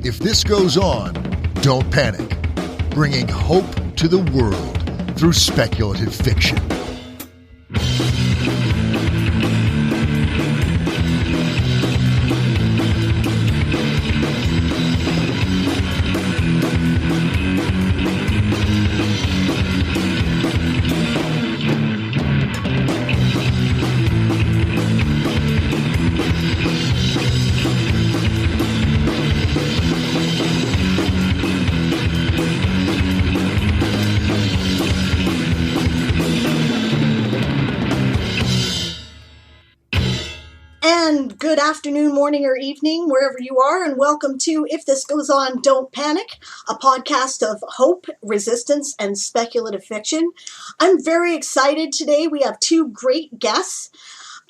If this goes on, don't panic. Bringing hope to the world through speculative fiction. Good afternoon, morning, or evening, wherever you are, and welcome to If This Goes On, Don't Panic, a podcast of hope, resistance, and speculative fiction. I'm very excited today. We have two great guests.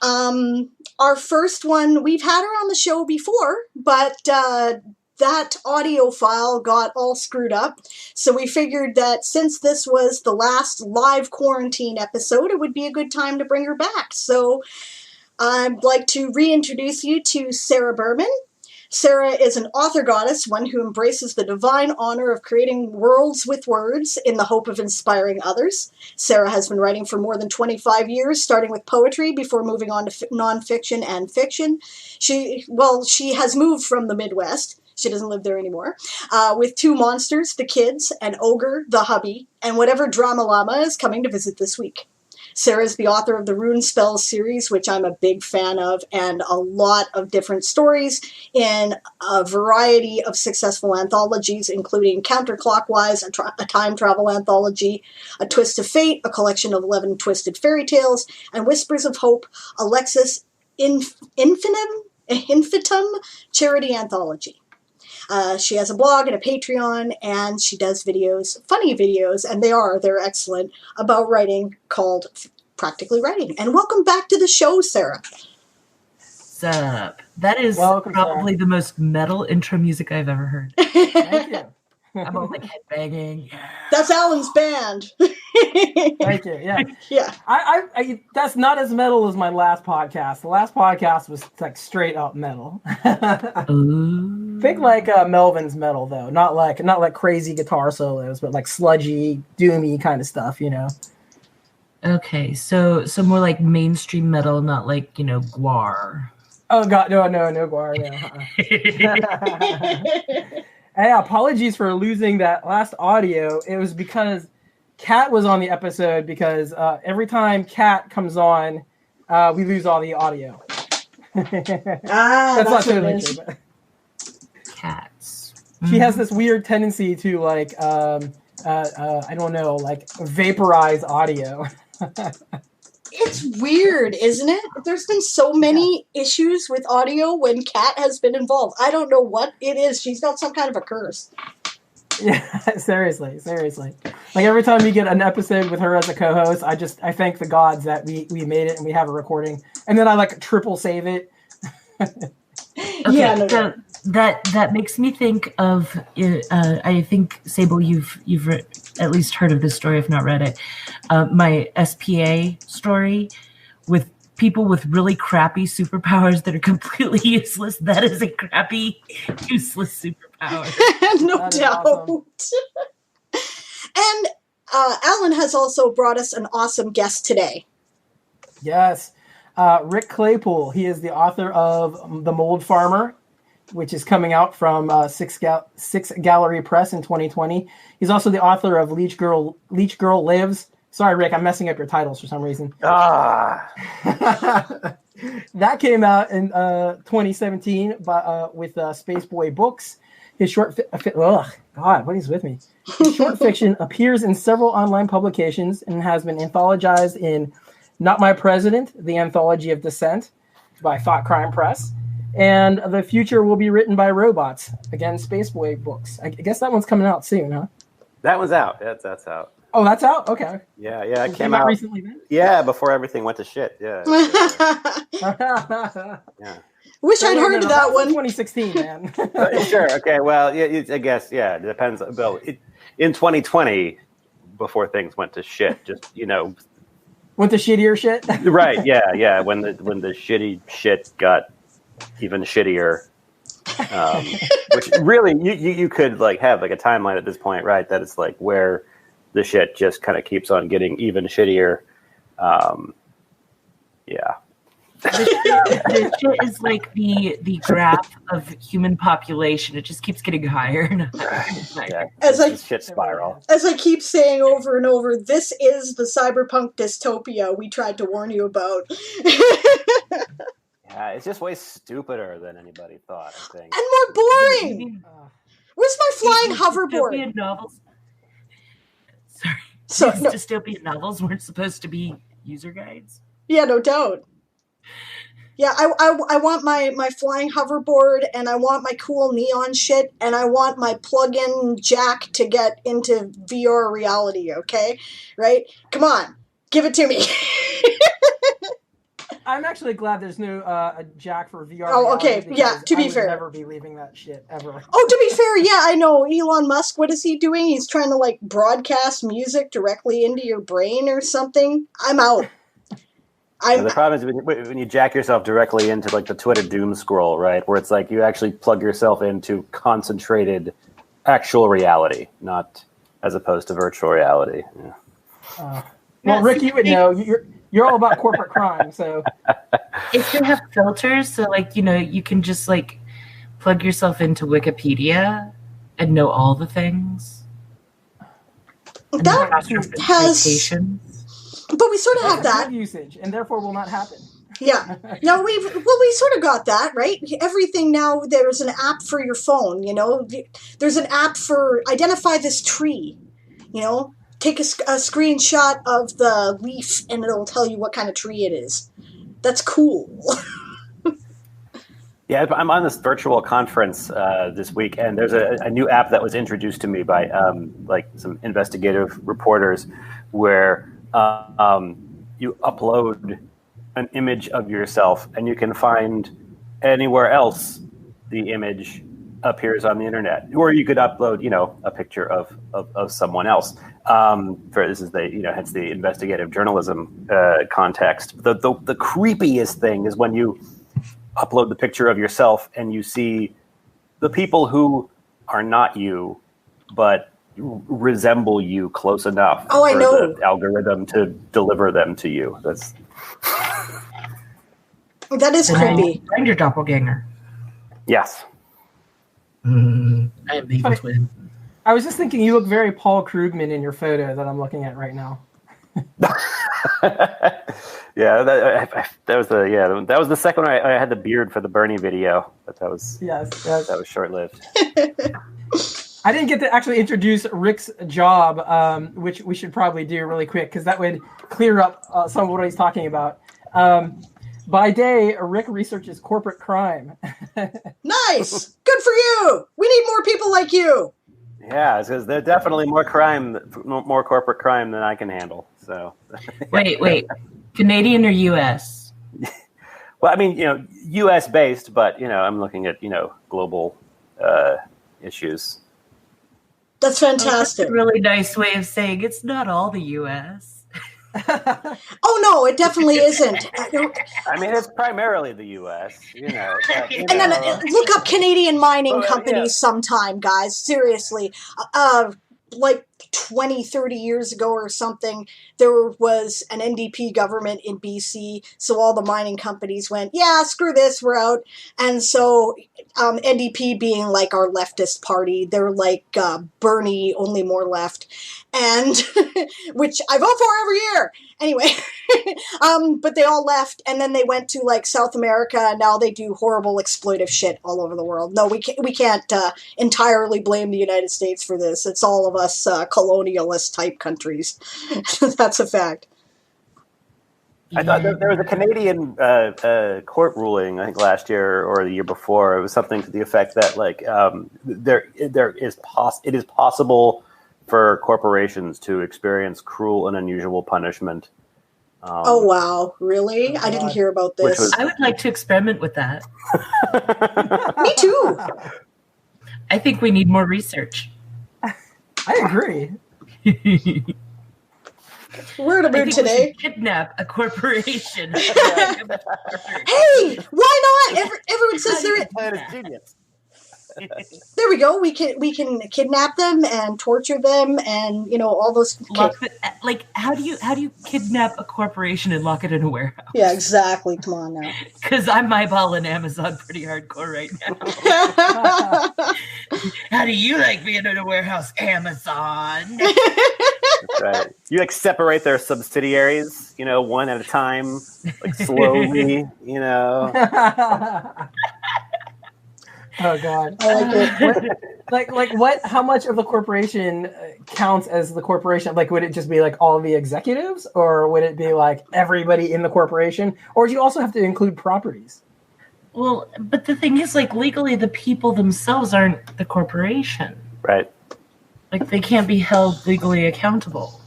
Our first one, we've had her on the show before, but that audio file got all screwed up. So we figured that since this was the last live quarantine episode, it would be a good time to bring her back. So I'd like to reintroduce you to Sarah Buhrman. Sarah is an author goddess, one who embraces the divine honor of creating worlds with words in the hope of inspiring others. Sarah has been writing for more than 25 years, starting with poetry before moving on to nonfiction and fiction. She has moved from the Midwest. She doesn't live there anymore. With two monsters, the kids, an ogre, the hubby, and whatever drama llama is coming to visit this week. Sarah is the author of the Rune Spells series, which I'm a big fan of, and a lot of different stories in a variety of successful anthologies, including Counterclockwise, a time travel anthology, A Twist of Fate, a collection of 11 twisted fairy tales, and Whispers of Hope, Alexis Infitum charity anthology. She has a blog and a Patreon, and she does videos, funny videos, and they're excellent, about writing called Practically Writing. And welcome back to the show, Sarah. What's up? That is probably the most metal intro music I've ever heard. Thank you. I'm all like headbanging. That's Alan's band. Thank you. Yeah. Yeah. I that's not as metal as my last podcast. The last podcast was like straight up metal. Think like Melvin's metal though, not like crazy guitar solos, but like sludgy, doomy kind of stuff, you know. Okay, so more like mainstream metal, not like, Gwar. Oh god, no Gwar, no. Hey, apologies for losing that last audio. It was because Kat was on the episode, because every time Kat comes on, we lose all the audio. That's not totally true. But Cats. She has this weird tendency to like, I don't know, like vaporize audio. It's weird, isn't it? There's been so many issues with audio when Kat has been involved. I don't know what it is. She's got some kind of a curse. Yeah, seriously. Like every time we get an episode with her as a co-host, I thank the gods that we made it and we have a recording, and then I like triple save it. Okay, yeah, so that makes me think of. I think Sable, you've at least heard of this story, if not read it. My SPA story with people with really crappy superpowers that are completely useless. That is a crappy, useless superpower. No doubt. Awesome. And Alan has also brought us an awesome guest today. Yes. Rick Claypool. He is the author of The Mold Farmer, which is coming out from Six Gallery Press in 2020. He's also the author of Leech Girl Lives. Sorry, Rick, I'm messing up your titles for some reason. That came out in 2017 with Spaceboy Books. His short what is with me? His short fiction appears in several online publications and has been anthologized in Not My President, the Anthology of Dissent by Thought Crime Press, and The Future Will Be Written by Robots, again, Spaceboy Books. I guess that one's coming out soon, huh? That one's out. That's out. Oh, that's out? Okay. Yeah, it came out recently then? Yeah, before everything went to shit. Yeah. Yeah. Wish I'd heard of that one. 2016, man. Sure. Okay. Well, I guess, it depends. Well, in 2020, before things went to shit, just, Went to shittier shit? Right. Yeah. When the shitty shit got even shittier. Which really you could like have like a timeline at this point, right? That it's like where the shit just kind of keeps on getting even shittier. Yeah. The shit is like the graph of human population. It just keeps getting higher and higher and higher. Yeah, shit spiral. As I keep saying over and over, this is the cyberpunk dystopia we tried to warn you about. Yeah, it's just way stupider than anybody thought, I think. And more boring! Where's my flying hoverboard? Dystopian novels. Sorry. No. Dystopian novels weren't supposed to be user guides? Yeah, no doubt. Yeah, I want my flying hoverboard, and I want my cool neon shit, and I want my plug-in jack to get into VR reality, okay? Right? Come on, give it to me. I'm actually glad there's no jack for VR. Oh, okay. Yeah, to be fair. I would never be leaving that shit, ever. Oh, to be fair, yeah, I know. Elon Musk, what is he doing? He's trying to, like, broadcast music directly into your brain or something. I'm out. The problem is when you jack yourself directly into like the Twitter doom scroll, right? Where it's like you actually plug yourself into concentrated actual reality, not as opposed to virtual reality. Yeah. Well, Rick, you would know. You're all about corporate crime, so. If they have filters, so like, you can just like plug yourself into Wikipedia and know all the things. That has... But we sort of have that usage, and therefore will not happen. Yeah. No, we sort of got that, right? Everything now, there's an app for your phone, There's an app for identify this tree, Take a screenshot of the leaf, and it'll tell you what kind of tree it is. That's cool. Yeah, I'm on this virtual conference this week, and there's a new app that was introduced to me by like some investigative reporters where you upload an image of yourself, and you can find anywhere else the image appears on the internet, or you could upload, a picture of someone else. This is hence the investigative journalism context. The creepiest thing is when you upload the picture of yourself and you see the people who are not you, but resemble you close enough for the algorithm to deliver them to you. That is creepy. Find your doppelganger. Yes. I am the evil twin. I was just thinking, you look very Paul Krugman in your photo that I'm looking at right now. Yeah, that was the second one. I had the beard for the Bernie video, but that was that was short lived. I didn't get to actually introduce Rick's job, which we should probably do really quick because that would clear up some of what he's talking about. By day, Rick researches corporate crime. Nice! Good for you! We need more people like you! Yeah, because there's definitely more corporate crime than I can handle. So Wait. Canadian or U.S.? Well, I mean, U.S. based, but, I'm looking at, global issues. That's fantastic. That's a really nice way of saying it's not all the U.S. Oh, no, it definitely isn't. I mean, it's primarily the U.S., And then look up Canadian mining companies sometime, guys. Seriously. Like 20, 30 years ago or something, there was an NDP government in BC, so all the mining companies went, yeah, screw this, we're out. And so NDP being like our leftist party, they're like Bernie, only more left, and which I vote for every year. Anyway, but they all left, and then they went to like South America, and now they do horrible exploitive shit all over the world. No, we can't entirely blame the United States for this. It's all of us colonialist type countries. That's a fact. I thought there was a Canadian court ruling, I think last year or the year before. It was something to the effect that like it is possible for corporations to experience cruel and unusual punishment. Oh wow, really? I didn't hear about this. I would like to experiment with that. Me too. I think we need more research. I agree. We're in a mood today. We should kidnap a corporation. Hey, why not? Everyone says they're plan is genius. There we go. We can kidnap them and torture them, and all those. How do you kidnap a corporation and lock it in a warehouse? Yeah, exactly. Come on now. Because I'm eyeballing Amazon pretty hardcore right now. How do you like being in a warehouse, Amazon? That's right. You separate their subsidiaries, one at a time, slowly, Oh God! I like it. What? How much of the corporation counts as the corporation? Like, would it just be like all the executives, or would it be like everybody in the corporation, or do you also have to include properties? Well, but the thing is, legally, the people themselves aren't the corporation, right? They can't be held legally accountable.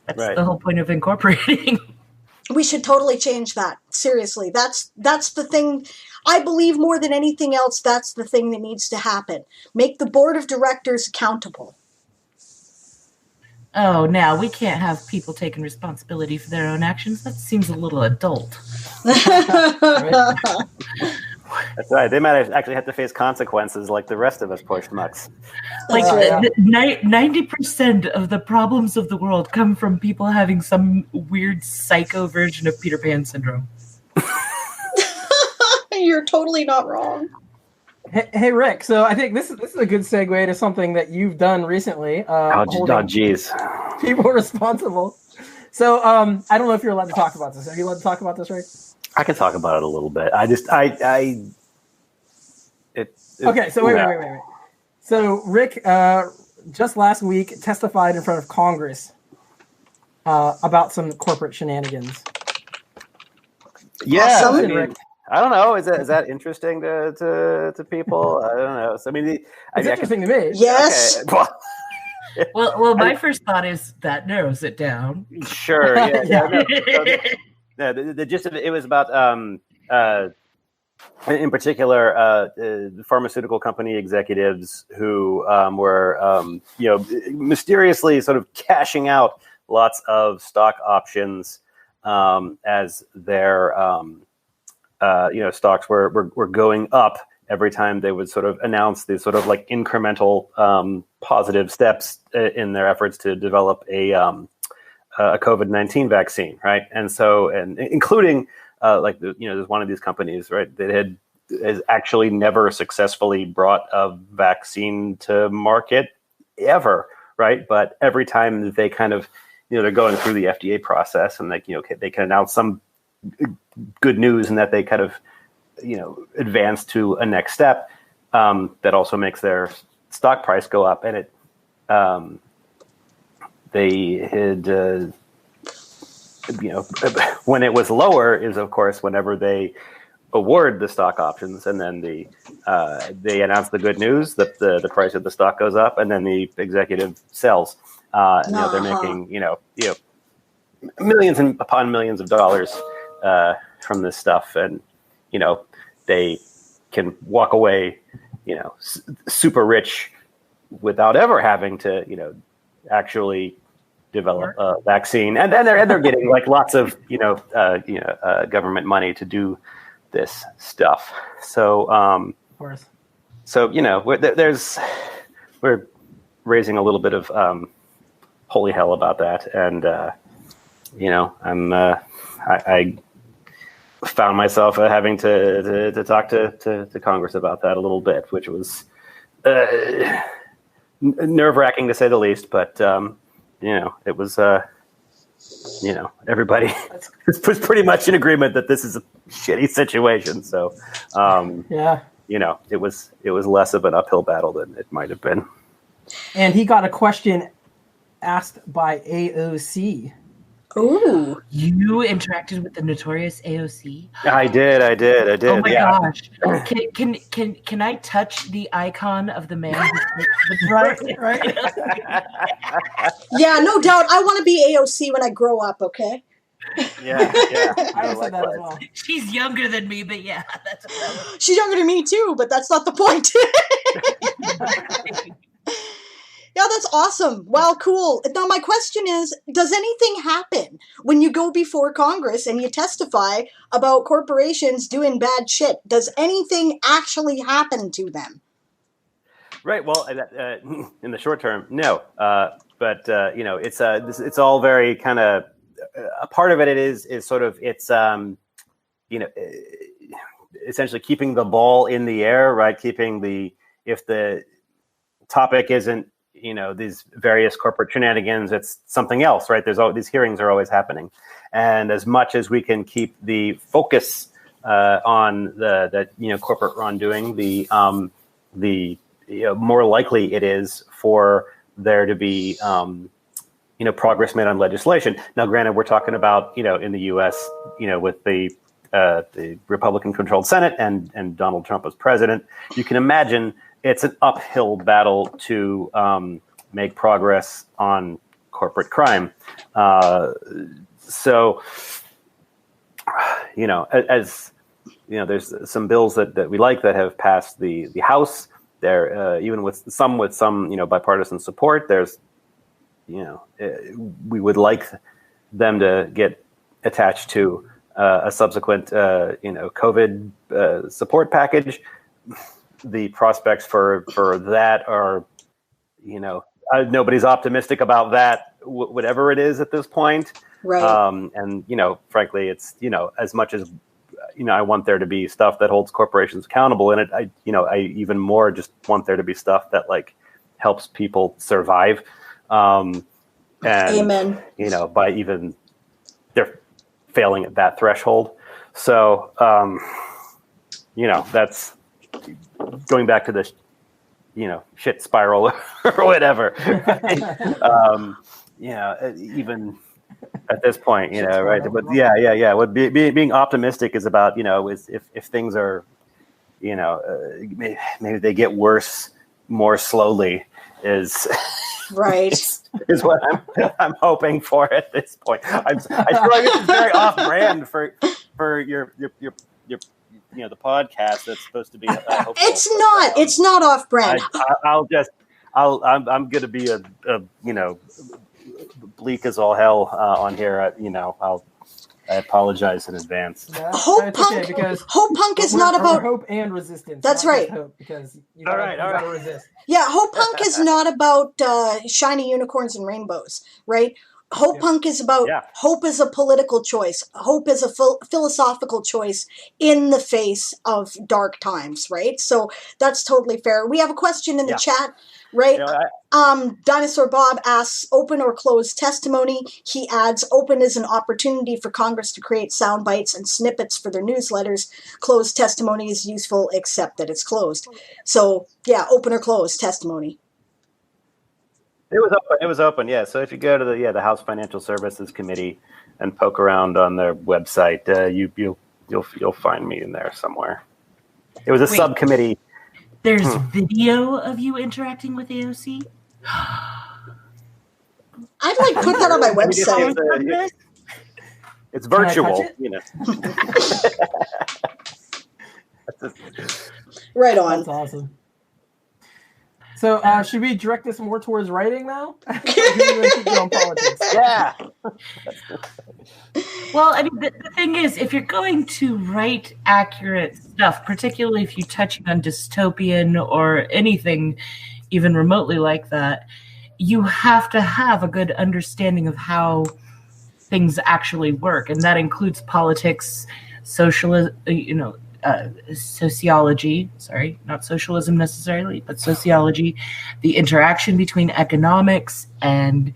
That's the whole point of incorporating. We should totally change that. Seriously, that's the thing. I believe more than anything else, that's the thing that needs to happen. Make the board of directors accountable. Oh, now we can't have people taking responsibility for their own actions. That seems a little adult. Right? That's right. They might actually have to face consequences like the rest of us poor schmucks. 90% of the problems of the world come from people having some weird psycho version of Peter Pan syndrome. You're totally not wrong. Hey, Rick. So I think this is a good segue to something that you've done recently. Geez. People responsible. So I don't know if you're allowed to talk about this. Are you allowed to talk about this, Rick? I can talk about it a little bit. Okay. So wait. So Rick, just last week testified in front of Congress about some corporate shenanigans. Yeah. Awesome. Rick. I don't know. Is that interesting to people? I don't know. So it's interesting to me. Yes. Okay. Well, my first thought is that narrows it down. Sure. Yeah. The gist of it was about, in particular, the pharmaceutical company executives who were, mysteriously sort of cashing out lots of stock options as their stocks were going up every time they would sort of announce these sort of incremental positive steps in their efforts to develop a COVID-19 vaccine, right? And so, and including there's one of these companies, right, that has actually never successfully brought a vaccine to market ever, right? But every time that they kind of, they're going through the FDA process and they can announce some good news and that they kind of, advance to a next step that also makes their stock price go up. And they had, when it was lower is of course whenever they award the stock options, and then they announce the good news that the price of the stock goes up, and then the executive sells. They're making millions upon millions of dollars from this stuff, and they can walk away super rich without ever having to actually develop a vaccine, and they're getting lots of government money to do this stuff. So of course. So we're raising a little bit of holy hell about that, and I found myself having to talk to Congress about that a little bit, which was nerve-wracking to say the least. But it was everybody was pretty much in agreement that this is a shitty situation. So it was less of an uphill battle than it might have been. And he got a question asked by AOC. Ooh. You interacted with the notorious AOC? I did. Oh my gosh. Can I touch the icon of the man who right? Yeah, no doubt. I want to be AOC when I grow up, okay? Yeah. I said that as well. She's younger than me, but yeah, that's she's younger than me too, but that's not the point. Yeah, that's awesome. Well, cool. Now, my question is, does anything happen when you go before Congress and you testify about corporations doing bad shit? Does anything actually happen to them? Right. Well, in the short term, no. But it's all very kind of a part of it. It is sort of essentially keeping the ball in the air, right? If the topic isn't these various corporate shenanigans, it's something else, right? These hearings are always happening, and as much as we can keep the focus on the corporate wrongdoing, the more likely it is for there to be progress made on legislation. Now, granted, we're talking about in the U.S. With the Republican-controlled Senate and Donald Trump as president, you can imagine it's an uphill battle to make progress on corporate crime. So, as there's some bills that we like that have passed the House. There, even with some bipartisan support, there's, we would like them to get attached to a subsequent, COVID support package. The prospects for that are, nobody's optimistic about that, whatever it is at this point. Right. And frankly, it's as much as I want there to be stuff that holds corporations accountable in it. I even more just want there to be stuff that helps people survive. And Amen. By even they're failing at that threshold. So that's going back to the shit spiral or whatever. Even at this point, right? But yeah. What being optimistic is about, if things are, maybe they get worse more slowly is right. is what I'm hoping for at this point. I feel like this is very off brand for your the podcast that's supposed to be. Hopeful, it's not off brand. I'm going to be a bleak as all hell on here. I apologize in advance. Hope punk is not about hope and resistance. That's right. Hope, because you all right. resist. Yeah, hope punk is not about shiny unicorns and rainbows, right? Hope punk is about hope is a political choice. Hope is a philosophical choice in the face of dark times, right? So that's totally fair. We have a question in the chat, right? Dinosaur Bob asks, open or closed testimony? He adds, open is an opportunity for Congress to create sound bites and snippets for their newsletters. Closed testimony is useful, except that it's closed. So, open or closed testimony. It was open. Yeah. So if you go to the House Financial Services Committee and poke around on their website, you'll find me in there somewhere. It was a subcommittee. There's video of you interacting with AOC. I'd put that on my website. It's virtual, Right on. That's awesome. So should we direct this more towards writing now? Yeah. Well, I mean, the thing is, if you're going to write accurate stuff, particularly if you're touching on dystopian or anything even remotely like that, you have to have a good understanding of how things actually work. And that includes politics, sociology, not socialism necessarily, but sociology, the interaction between economics and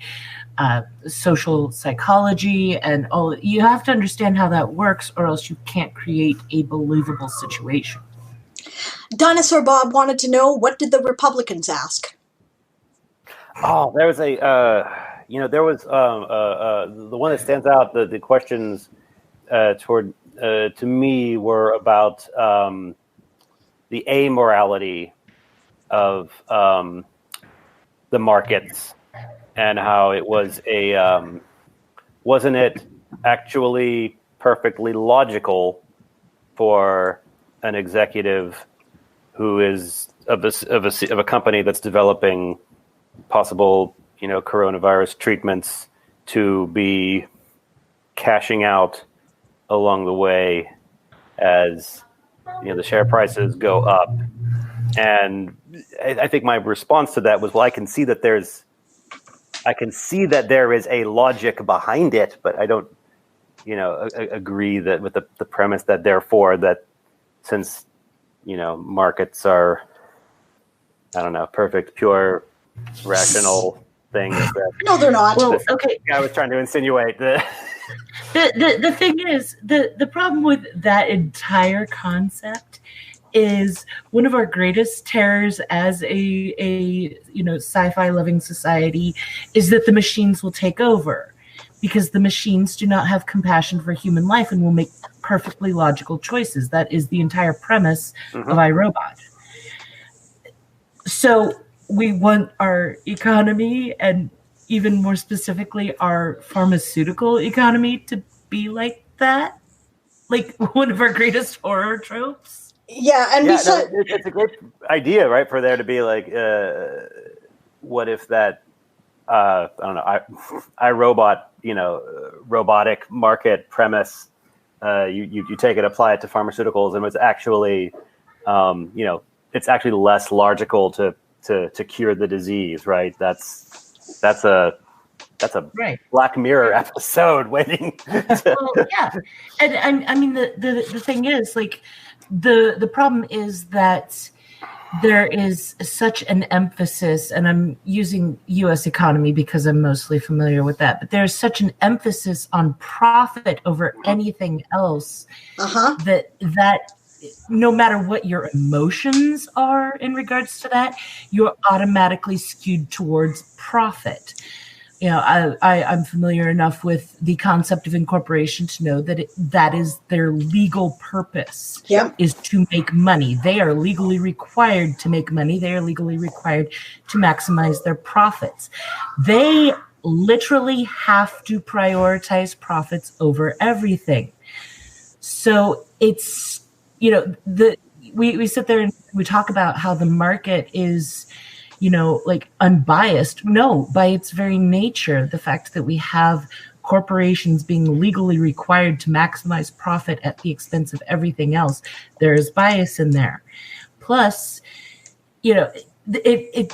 social psychology, and all. You have to understand how that works, or else you can't create a believable situation. Dinosaur Bob wanted to know, what did the Republicans ask? Oh, there was the one that stands out. The questions toward to me were about the amorality of the markets and how it was wasn't it actually perfectly logical for an executive who is of a company that's developing possible, coronavirus treatments to be cashing out along the way as, the share prices go up. And I think my response to that was, well, I can see that there is a logic behind it, but I don't, agree that with the premise that therefore that since, markets are, I don't know, perfect, pure, rational things. No, they're not. Well, okay. I was trying to insinuate that. The thing is, the problem with that entire concept is one of our greatest terrors as a sci-fi loving society is that the machines will take over, because the machines do not have compassion for human life and will make perfectly logical choices. That is the entire premise of iRobot. So we want our economy, and even more specifically our pharmaceutical economy, to be like that, like one of our greatest horror tropes. Yeah, and besides, it's a great idea, right? For there to be like, what if that, I don't know, iRobot, robotic market premise, you take it, apply it to pharmaceuticals, and it's actually, it's actually less logical to cure the disease, right? That's a right. Black Mirror episode waiting. Well, yeah, and I mean the thing is, like, the problem is that there is such an emphasis, and I'm using U.S. economy because I'm mostly familiar with that, but there's such an emphasis on profit over anything else that no matter what your emotions are in regards to that, you're automatically skewed towards profit. I'm familiar enough with the concept of incorporation to know that that is their legal purpose, is to make money. They are legally required to make money. They are legally required to maximize their profits. They literally have to prioritize profits over everything. So it's, we sit there and we talk about how the market is, like unbiased. No, by its very nature, the fact that we have corporations being legally required to maximize profit at the expense of everything else, there is bias in there. Plus, it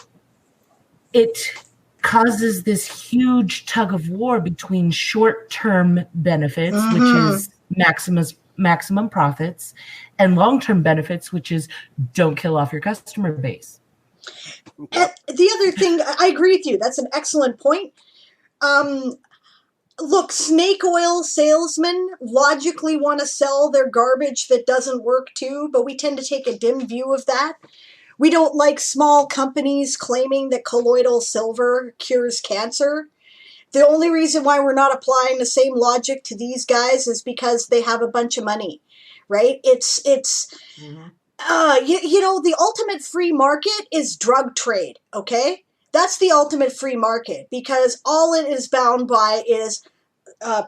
causes this huge tug of war between short-term benefits, which is maximum profits, and long-term benefits, which is don't kill off your customer base. And the other thing, I agree with you. That's an excellent point. Look, snake oil salesmen logically want to sell their garbage that doesn't work too, but we tend to take a dim view of that. We don't like small companies claiming that colloidal silver cures cancer. The only reason why we're not applying the same logic to these guys is because they have a bunch of money, right? The ultimate free market is drug trade, okay? That's the ultimate free market, because all it is bound by is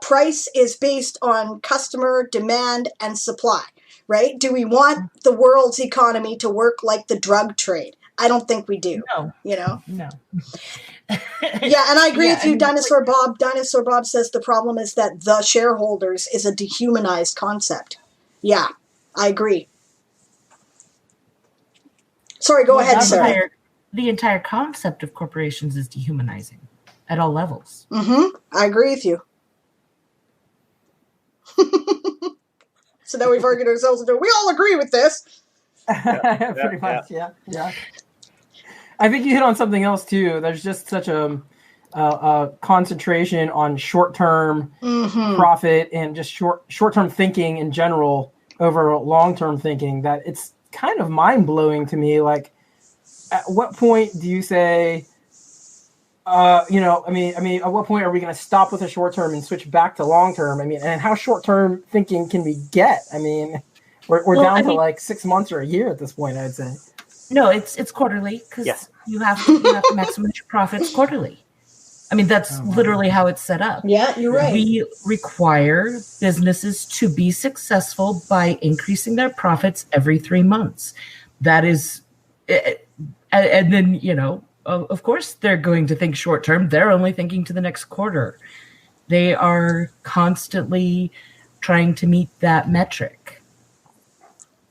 price is based on customer demand and supply, right? Do we want the world's economy to work like the drug trade? I don't think we do. No. No. Yeah, and I agree with you, Dinosaur Bob. Dinosaur Bob says the problem is that the shareholders is a dehumanized concept. Yeah, I agree. Sorry, go ahead, Sarah. The entire concept of corporations is dehumanizing at all levels. I agree with you. So now we've argued ourselves into, we all agree with this. Pretty much, yeah. I think you hit on something else too. There's just such a concentration on short-term profit and just short-term thinking in general over long-term thinking that it's kind of mind-blowing to me. Like, at what point do you say, at what point are we going to stop with the short-term and switch back to long-term? I mean, and how short-term thinking can we get? I mean, we're down to like 6 months or a year at this point, I'd say. No, it's quarterly, because you have to maximize your profits quarterly. I mean, that's literally how it's set up. Yeah, you're right. We require businesses to be successful by increasing their profits every 3 months. That is, and then, of course they're going to think short term. They're only thinking to the next quarter. They are constantly trying to meet that metric.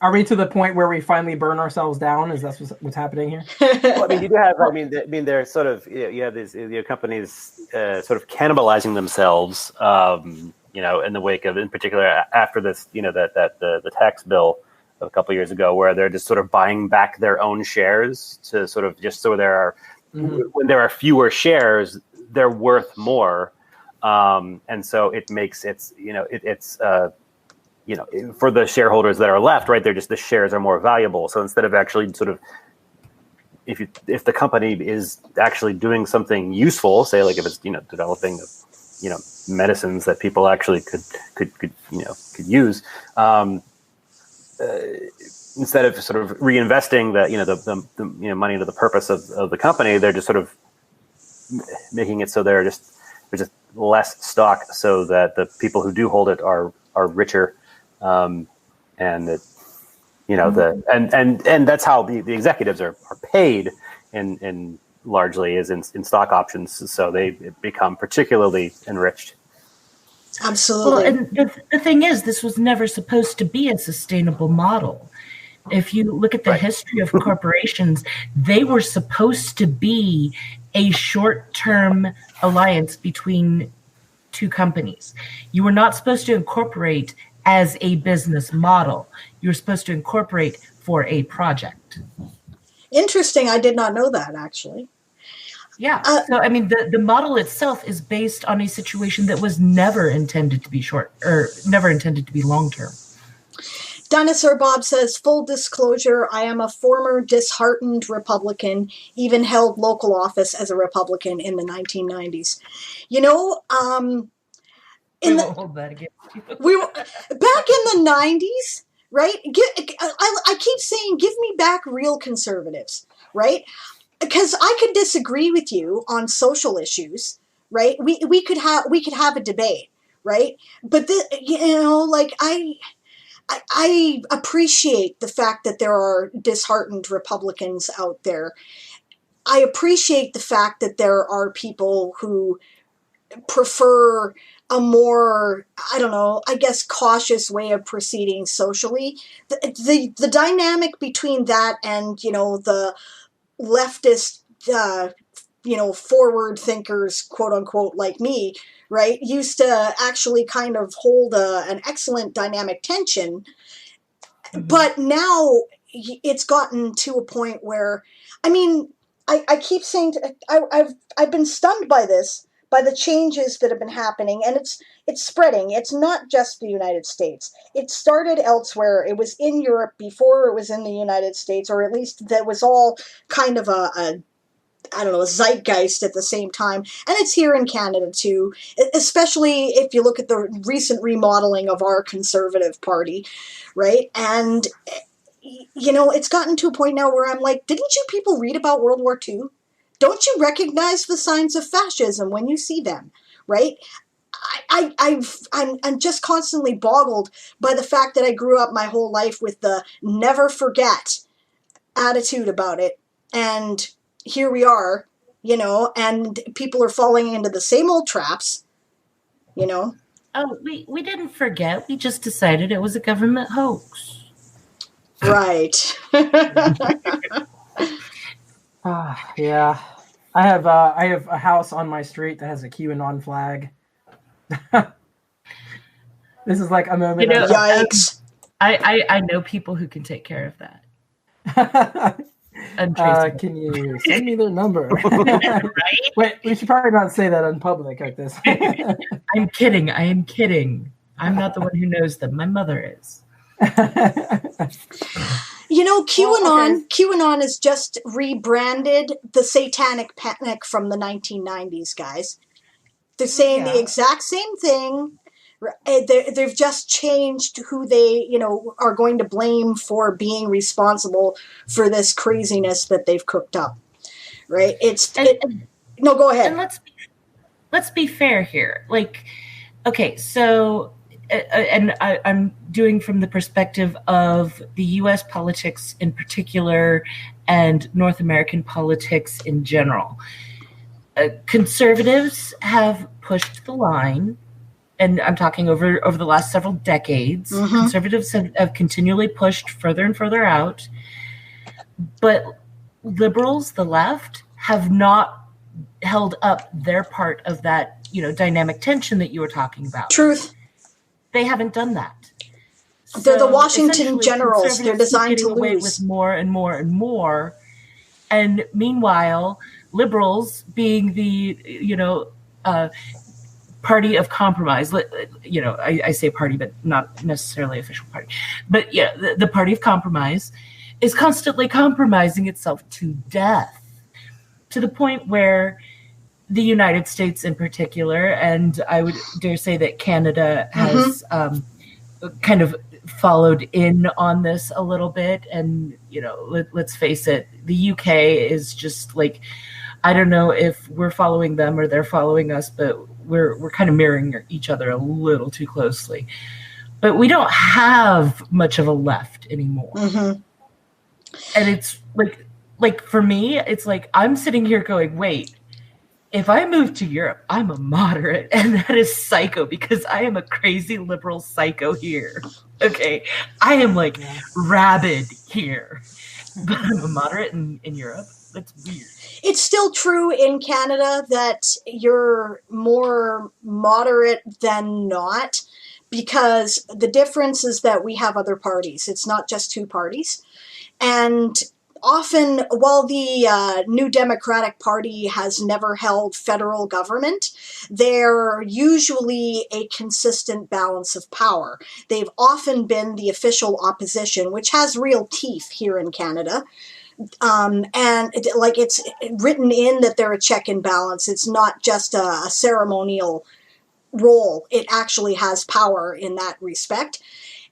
Are we to the point where we finally burn ourselves down? Is that what's happening here? Well, I mean, you do have. I mean, they're sort of. You have these companies sort of cannibalizing themselves. In the wake of, in particular, after this, the tax bill of a couple of years ago, where they're just sort of buying back their own shares to sort of just so there are when there are fewer shares, they're worth more, and so it makes it's for the shareholders that are left, right? They're just the shares are more valuable. So instead of actually sort of, if the company is actually doing something useful, say like if it's developing medicines that people actually could use, instead of sort of reinvesting the money into the purpose of the company, they're just sort of making it so there's just less stock, so that the people who do hold it are richer. And that's how the executives are paid in largely is in stock options. So they become particularly enriched. Absolutely. Well, and the thing is, this was never supposed to be a sustainable model. If you look at the history of corporations, they were supposed to be a short-term alliance between two companies. You were not supposed to incorporate as a business model. You're supposed to incorporate for a project. Interesting. I did not know that, actually. Yeah. So, I mean, the model itself is based on a situation that was never intended to be short or never intended to be long-term. Dinosaur Bob says, full disclosure, I am a former disheartened Republican, even held local office as a Republican in the 1990s. We won't hold that against you. We were back in the 90s, right? I keep saying, give me back real conservatives, right? Because I could disagree with you on social issues, right? We could have a debate, right? But I appreciate the fact that there are disheartened Republicans out there. I appreciate the fact that there are people who prefer a more, cautious way of proceeding socially. The dynamic between that and, the leftist, forward thinkers, quote unquote, like me, right, used to actually kind of hold an excellent dynamic tension. Mm-hmm. But now it's gotten to a point where, I keep saying, I've been stunned by this, by the changes that have been happening, and it's spreading. It's not just the United States. It started elsewhere. It was in Europe before it was in the United States, or at least that was all kind of a zeitgeist at the same time. And it's here in Canada too, especially if you look at the recent remodeling of our Conservative Party, right? And, it's gotten to a point now where I'm like, didn't you people read about World War II? Don't you recognize the signs of fascism when you see them, right? I'm just constantly boggled by the fact that I grew up my whole life with the never forget attitude about it. And here we are, and people are falling into the same old traps, Oh, we didn't forget. We just decided it was a government hoax. Right. Yeah. I have a house on my street that has a QAnon flag. This is like a moment. Yikes. I know people who can take care of that. Can you send me their number? Right? Wait, we should probably not say that in public like this. I'm kidding. I am kidding. I'm not the one who knows them. My mother is. QAnon is just rebranded the Satanic Panic from the 1990s, guys. They're saying the exact same thing. They've just changed who they, are going to blame for being responsible for this craziness that they've cooked up, right? No, go ahead. And let's be fair here. Like, okay, so, and I'm doing from the perspective of the U.S. politics in particular, and North American politics in general. Conservatives have pushed the line, and I'm talking over the last several decades. Mm-hmm. Conservatives have continually pushed further and further out, but liberals, the left, have not held up their part of that, dynamic tension that you were talking about. Truth. They haven't done that. They're the Washington Generals. They're designed to away lose. With more and more and more. And meanwhile, liberals, being the, party of compromise, I say party, but not necessarily official party. But yeah, the party of compromise is constantly compromising itself to death, to the point where the United States in particular, and I would dare say that Canada has kind of followed in on this a little bit. And, let's face it, the UK is just like, I don't know if we're following them or they're following us, but we're kind of mirroring each other a little too closely. But we don't have much of a left anymore. Mm-hmm. And it's like for me, it's like I'm sitting here going, wait, if I move to Europe, I'm a moderate, and that is psycho because I am a crazy liberal psycho here. Okay, I am like rabid here, but I'm a moderate in Europe. That's weird. It's still true in Canada that you're more moderate than not, because the difference is that we have other parties. It's not just two parties. And often, while the New Democratic Party has never held federal government, they're usually a consistent balance of power. They've often been the official opposition, which has real teeth here in Canada. And it's written in that they're a check and balance. It's not just a ceremonial role. It actually has power in that respect.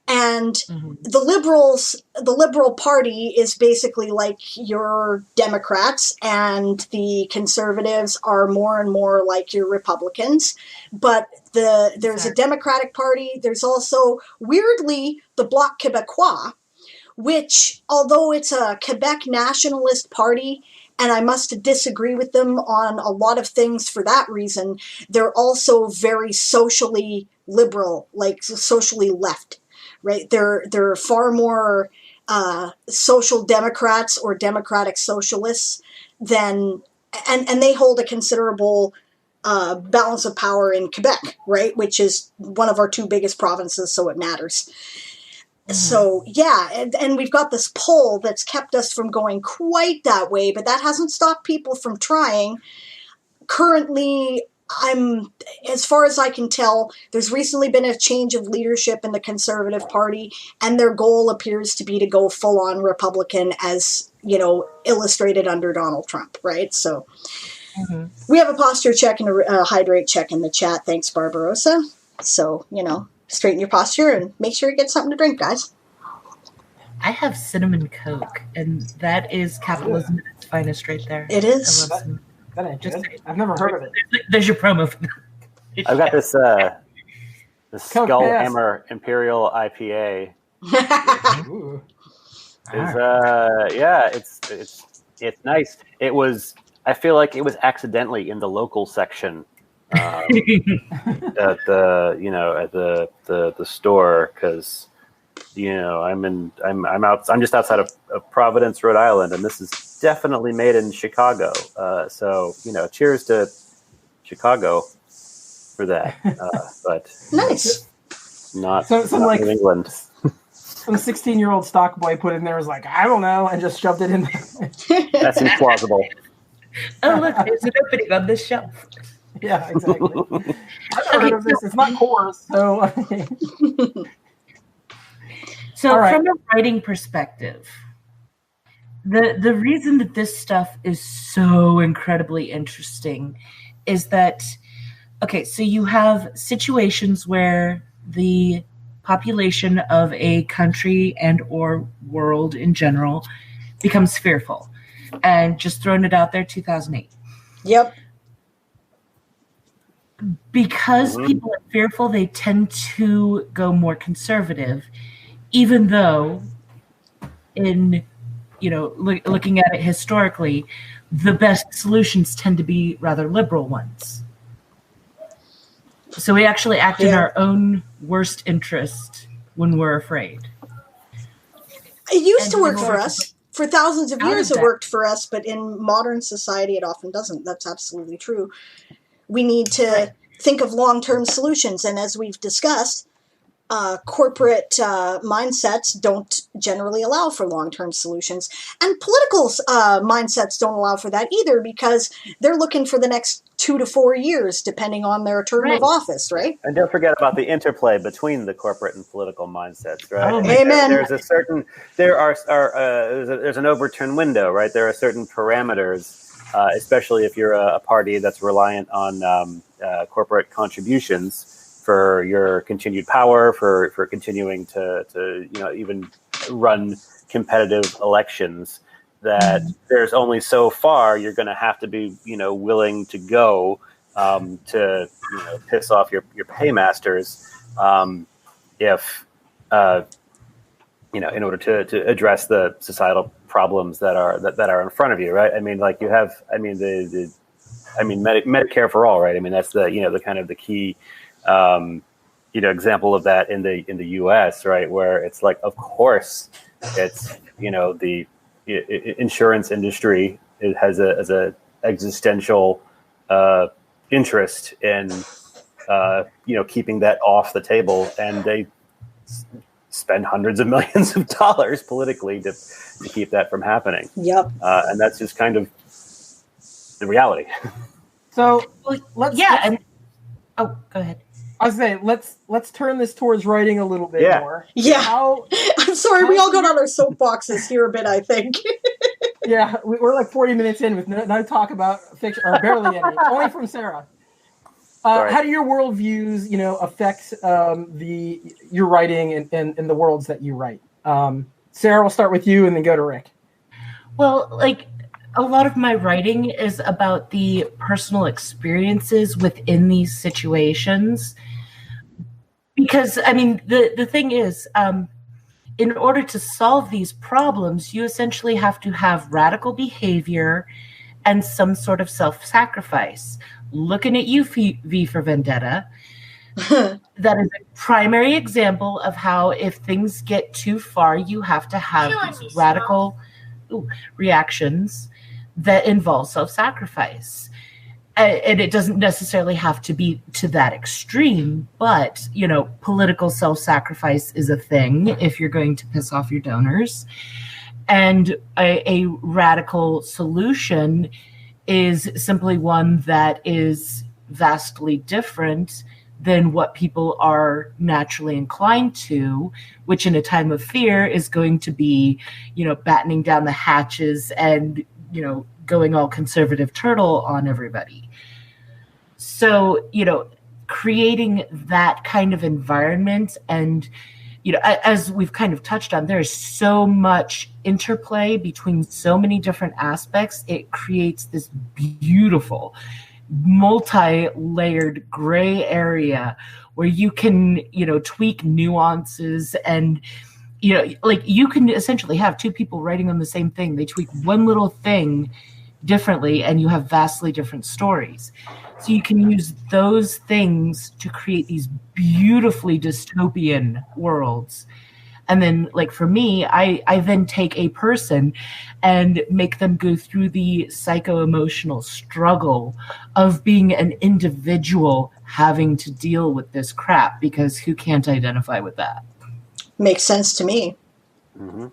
And the Liberal Party is basically like your Democrats, and the Conservatives are more and more like your Republicans. But there's a Democratic Party. There's also, weirdly, the Bloc Québécois, which, although it's a Quebec nationalist party, and I must disagree with them on a lot of things for that reason, they're also very socially liberal, like socially left. Right, they're far more social democrats or democratic socialists than, and they hold a considerable balance of power in Quebec, right, which is one of our two biggest provinces, so it matters. Mm-hmm. So yeah, and we've got this pull that's kept us from going quite that way, but that hasn't stopped people from trying. Currently, as far as I can tell, there's recently been a change of leadership in the Conservative Party, and their goal appears to be to go full-on Republican, as, illustrated under Donald Trump, right? So we have a posture check and a hydrate check in the chat. Thanks, Barbarossa. So, straighten your posture and make sure you get something to drink, guys. I have cinnamon Coke, and that is capitalism at its finest right there. It is. I love cinnamon. That ain't good. I've never heard of it. There's your promo. I've got this Skull Hammer Imperial IPA. It's nice. It was. I feel like it was accidentally in the local section at the store, because I'm just outside of Providence, Rhode Island, and this is definitely made in Chicago. So cheers to Chicago for that. But nice. Not like New England. Some 16-year-old stock boy put in there, was like, I don't know, and just shoved it in there. That seems plausible. Oh, look, there's an opening on this shelf. Yeah, exactly. I've never heard of this. It's not Coors, so. So from a writing perspective, the reason that this stuff is so incredibly interesting is that, so you have situations where the population of a country and or world in general becomes fearful. And just throwing it out there, 2008. Yep. Because people are fearful, they tend to go more conservative, even though in looking at it historically, the best solutions tend to be rather liberal ones. So we actually act in our own worst interest when we're afraid. It used to work for us. For thousands of years it worked for us, but in modern society it often doesn't. That's absolutely true. We need to think of long-term solutions, and as we've discussed, corporate mindsets don't generally allow for long-term solutions. And political mindsets don't allow for that either, because they're looking for the next 2 to 4 years, depending on their term of office, right? And don't forget about the interplay between the corporate and political mindsets, right? Oh, amen. There's an overturned window, right? There are certain parameters, especially if you're a party that's reliant on corporate contributions for your continued power, for continuing to even run competitive elections, that there's only so far you're going to have to be willing to go to piss off your paymasters if in order to address the societal problems that are in front of you, right? I mean, like you have, Medicare for all, right? I mean, that's the kind of the key example of that in the U.S., right, where it's like, of course, it's the insurance industry has a existential interest in keeping that off the table, and they spend hundreds of millions of dollars politically to keep that from happening. Yep. And that's just kind of the reality. So go ahead. I was saying, let's turn this towards writing a little bit more. Yeah. I'm sorry, we all got on our soapboxes here a bit, I think. Yeah, we're like 40 minutes in with no talk about fiction, or barely any, only from Sarah. How do your worldviews, affect your writing and the worlds that you write? Sarah, we'll start with you and then go to Rick. Well, a lot of my writing is about the personal experiences within these situations. Because, the thing is, in order to solve these problems, you essentially have to have radical behavior and some sort of self-sacrifice. Looking at you, V for Vendetta, that is a primary example of how if things get too far, you have to have these radical reactions that involve self-sacrifice. And it doesn't necessarily have to be to that extreme, but, political self-sacrifice is a thing if you're going to piss off your donors. And a radical solution is simply one that is vastly different than what people are naturally inclined to, which in a time of fear is going to be, battening down the hatches and, going all conservative turtle on everybody. So, creating that kind of environment and, as we've kind of touched on, there's so much interplay between so many different aspects. It creates this beautiful, multi-layered gray area where you can, tweak nuances and, you can essentially have two people writing on the same thing. They tweak one little thing differently and you have vastly different stories. So you can use those things to create these beautifully dystopian worlds. And then, for me, I then take a person and make them go through the psycho-emotional struggle of being an individual having to deal with this crap, because who can't identify with that? Makes sense to me. Mm-hmm.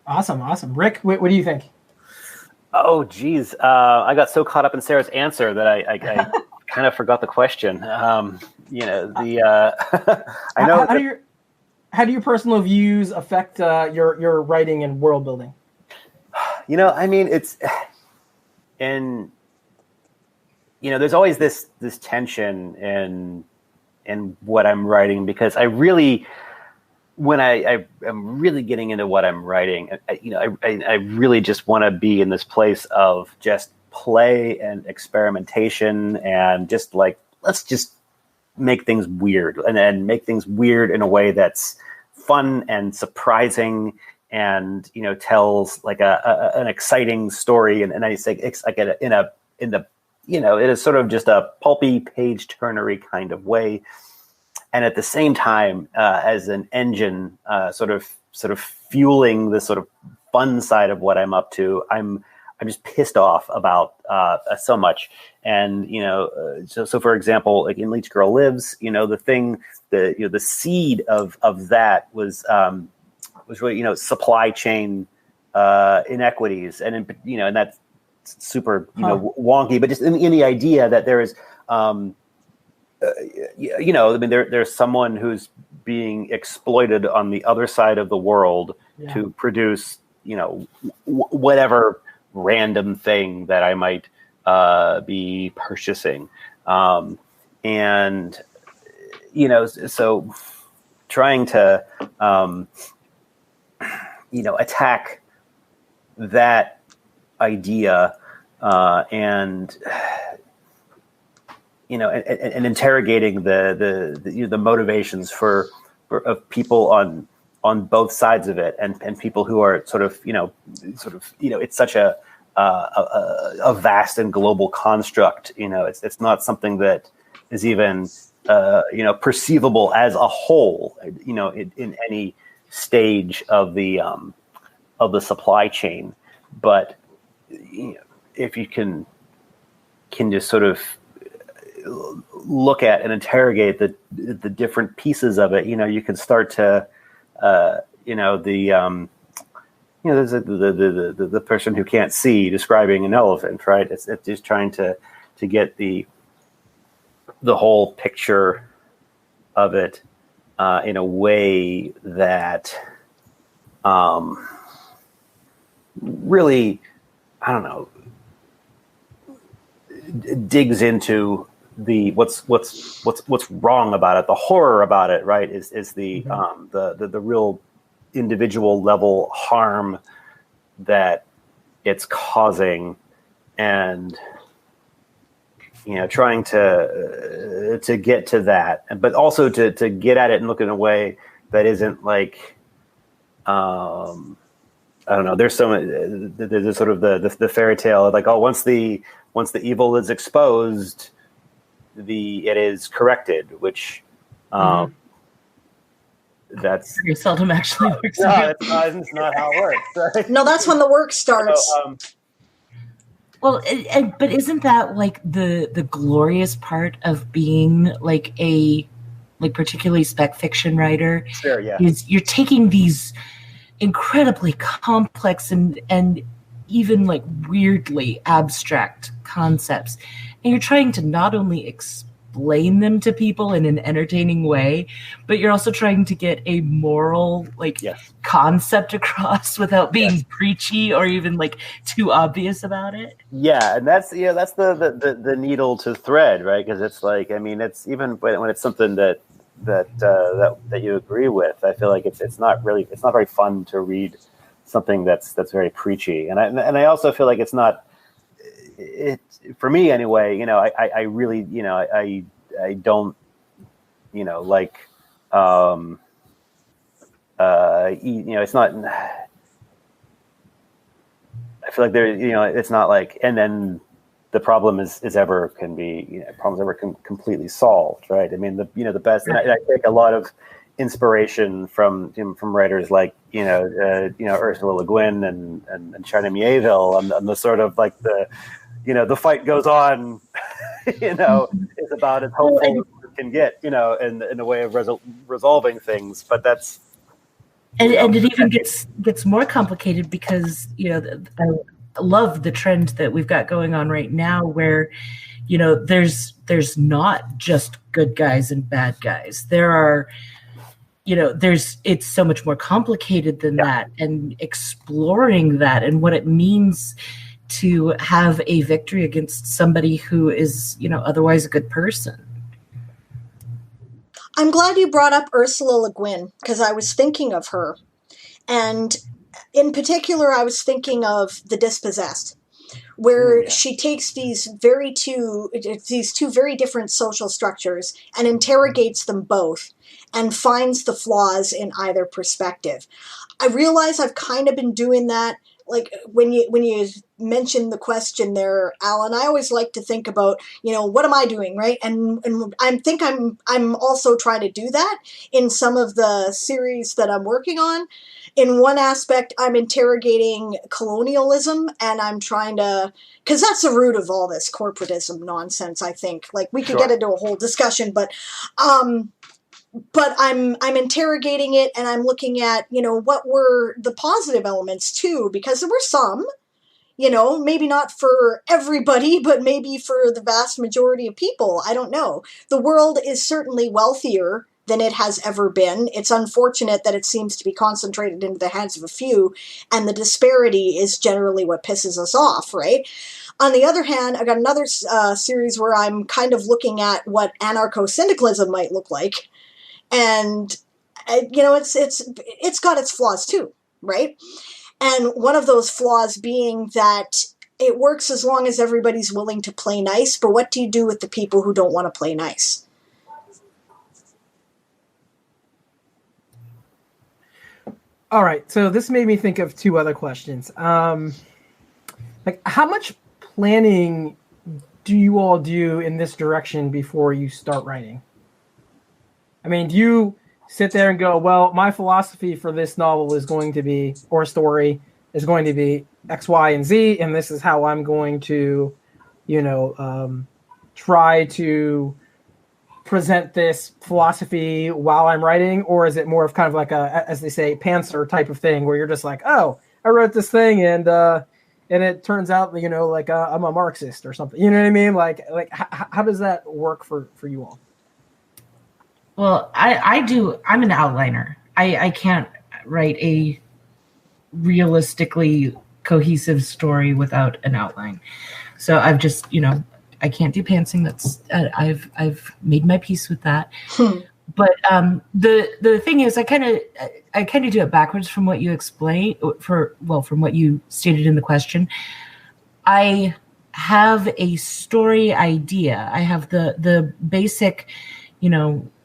Awesome. Rick, what do you think? Oh, geez. I got so caught up in Sarah's answer that I kind of forgot the question. I know. How do your personal views affect your writing and world building? There's always this tension in what I'm writing, because when I am really getting into what I'm writing, I really just want to be in this place of just play and experimentation and just let's just make things weird and make things weird in a way that's fun and surprising and tells like an exciting story, and I say it's like in the it is sort of just a pulpy page turnery kind of way, and at the same time as an engine, sort of fueling the sort of fun side of what I'm up to. I'm just pissed off about so much, and so for example, like in Leech Girl Lives, the seed of that was really supply chain inequities, and and that's super wonky, but just in the idea that there is there's someone who's being exploited on the other side of the world to produce whatever random thing that I might be purchasing, and so trying to attack that idea and interrogating the motivations of people on both sides of it, and people who are sort of it's such a vast and global construct. It's not something that is even perceivable as a whole, in any stage of the supply chain. But if you can just sort of look at and interrogate the different pieces of it, you can start to there's the person who can't see describing an elephant, right? It's just trying to get the whole picture of it in a way that really, I don't know, digs into the what's wrong about it, the horror about it, right? Is the real individual level harm that it's causing, and trying to get to that, but also to get at it and look in a way that isn't like I don't know. There's there's sort of the fairy tale of like, oh, once the evil is exposed, it is corrected, which that's very seldom actually works. No, it's not how it works. Right? No, that's when the work starts. So, well, but isn't that like the glorious part of being like particularly spec fiction writer? Sure, yeah. Is you're taking these incredibly complex and even like weirdly abstract concepts, and you're trying to not only explain them to people in an entertaining way, but you're also trying to get a moral concept across without being preachy or even like too obvious about it. Yeah, and that's the needle to thread, right? Because it's like, I mean, it's even when it's something that you agree with, I feel like it's not very fun to read something that's very preachy, and I also feel like it's not it for me anyway. I really I don't like it's not. I feel like there it's not like, and then the problem is ever can be problems ever completely solved, right? I mean, the best, and I take a lot of inspiration from writers like Ursula Le Guin and China Mieville on the sort of like the fight goes on, is about as hopeful as it can get, in a way of resolving things, but that's. And it even gets more complicated because I love the trend that we've got going on right now, where there's not just good guys and bad guys. There are it's so much more complicated than that, and exploring that and what it means to have a victory against somebody who is otherwise a good person. I'm glad you brought up Ursula Le Guin, because I was thinking of her. And in particular, I was thinking of The Dispossessed, where she takes these two very different social structures and interrogates them both and finds the flaws in either perspective. I realize I've kind of been doing that. Like when you mentioned the question there, Alan, I always like to think about, what am I doing, right? And I'm also trying to do that in some of the series that I'm working on. In one aspect, I'm interrogating colonialism, and I'm trying to, because that's the root of all this corporatism nonsense, I think. Like, we could get into a whole discussion, but I'm interrogating it, and I'm looking at, what were the positive elements too, because there were some, maybe not for everybody, but maybe for the vast majority of people. I don't know. The world is certainly wealthier than it has ever been. It's unfortunate that it seems to be concentrated into the hands of a few, and the disparity is generally what pisses us off, right? On the other hand, I got another series where I'm kind of looking at what anarcho-syndicalism might look like. And, it's got its flaws too, right? And one of those flaws being that it works as long as everybody's willing to play nice, but what do you do with the people who don't want to play nice? All right, so this made me think of two other questions. Like, how much planning do you all do in this direction before you start writing? I mean, do you sit there and go, well, my philosophy for this novel is going to be, or story is going to be X, Y, and Z, and this is how I'm going to, try to present this philosophy while I'm writing? Or is it more of kind of like a, as they say, pantser type of thing, where you're just like, oh, I wrote this thing and it turns out, like I'm a Marxist or something. You know what I mean? Like how does that work for you all? Well, I'm an outliner. I can't write a realistically cohesive story without an outline. So I've just, I can't do pantsing. That's I've made my peace with that. But the thing is, I kind of do it backwards from what you explained. From what you stated in the question. I have a story idea. I have the basic,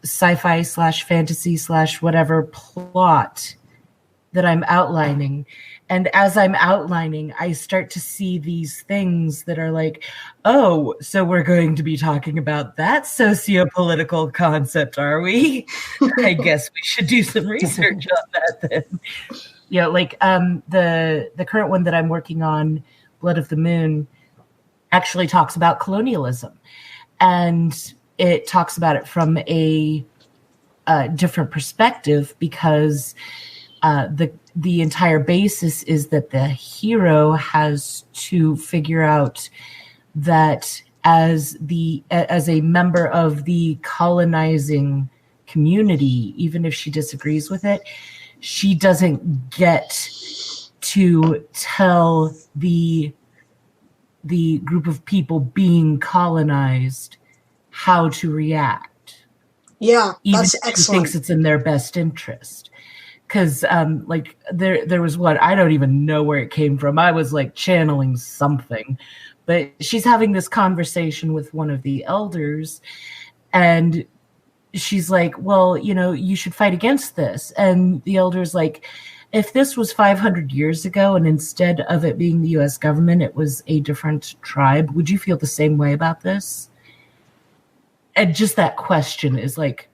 sci-fi / fantasy / whatever plot that I'm outlining. And as I'm outlining, I start to see these things that are like, oh, so we're going to be talking about that socio-political concept, are we? I guess we should do some research on that then. The current one that I'm working on, Blood of the Moon, actually talks about colonialism. And it talks about it from a different perspective, because the entire basis is that the hero has to figure out that as a member of the colonizing community, even if she disagrees with it, she doesn't get to tell the group of people being colonized how to react. Yeah, even that's if excellent. She thinks it's in their best interest. Because there was one, I don't even know where it came from. I was like channeling something, but she's having this conversation with one of the elders, and she's like, well, you should fight against this. And the elder's like, if this was 500 years ago and instead of it being the U.S. government, it was a different tribe, would you feel the same way about this? And just that question is like,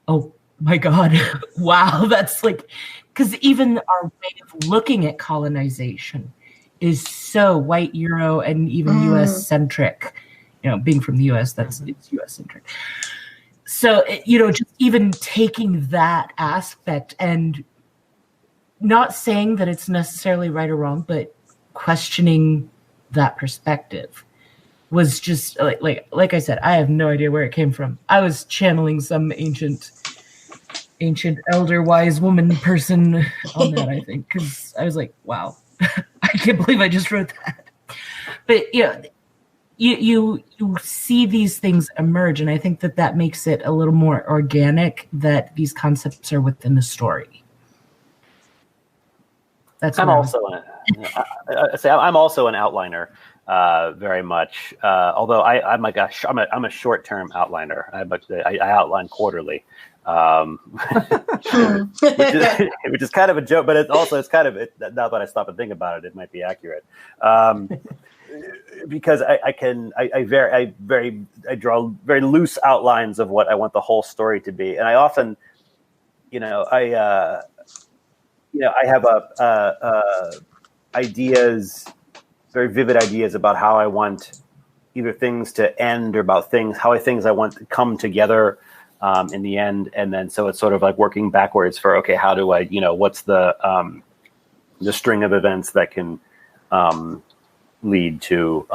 oh my God, wow. That's like, because even our way of looking at colonization is so white Euro and even US centric, being from the US, it's US centric. So, just even taking that aspect and not saying that it's necessarily right or wrong, but questioning that perspective was just like I said, I have no idea where it came from. I was channeling some ancient elder wise woman person on that, I think, because I was like, wow, I can't believe I just wrote that. But you see these things emerge, and I think that makes it a little more organic that these concepts are within the story. That's I'm also I'm also an outliner, very much. Although I'm a short-term outliner. I outline quarterly. which is kind of a joke, but it's kind of now that I stop and think about it, it might be accurate. Because I draw very loose outlines of what I want the whole story to be, and I often, I have ideas, very vivid ideas about how I want either things to end or about how things I want to come together in the end, and then so it's sort of like working backwards for okay, how do I, what's the string of events that can lead to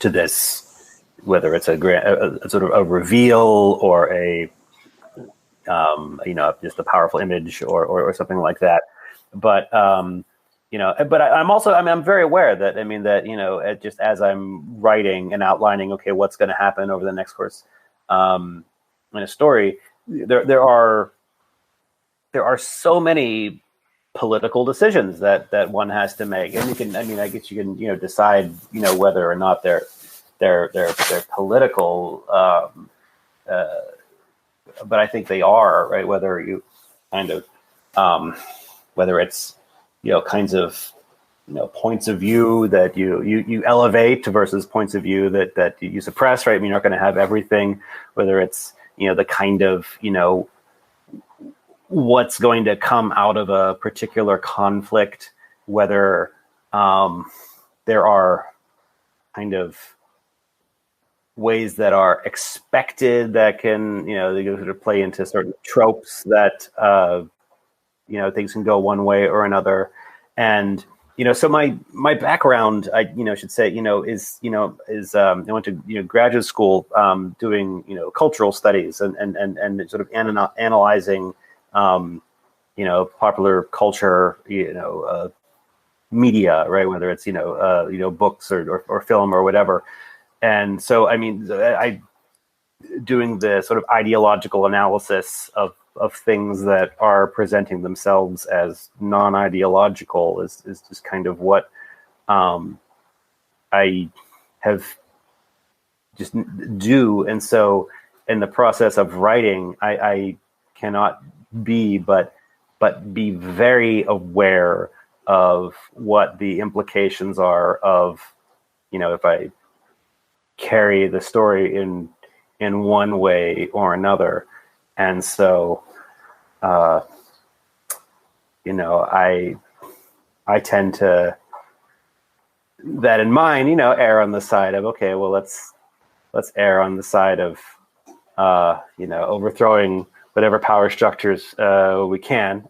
this, whether it's a sort of a reveal or just a powerful image or something like that. But I'm very aware that just as I'm writing and outlining, okay, what's going to happen over the next course in a story, there are so many political decisions that one has to make, and I guess you can decide whether or not they're political, but I think they are, right? Whether you whether it's kinds of points of view that you elevate versus points of view that you suppress, right? I mean, you're not going to have everything, whether it's the kind of what's going to come out of a particular conflict, whether there are kind of ways that are expected that can, they sort of play into certain tropes that, things can go one way or another. And, so my background, I should say, is I went to, graduate school doing, cultural studies and sort of analyzing, popular culture, media, right? Whether it's, books or film or whatever. And so, I doing the sort of ideological analysis of things that are presenting themselves as non-ideological is just kind of what I have just do. And so in the process of writing, I cannot but be very aware of what the implications are of, if I carry the story in one way or another. And so, I tend to, that in mind, err on the side of, okay, well, let's err on the side of, overthrowing whatever power structures we can,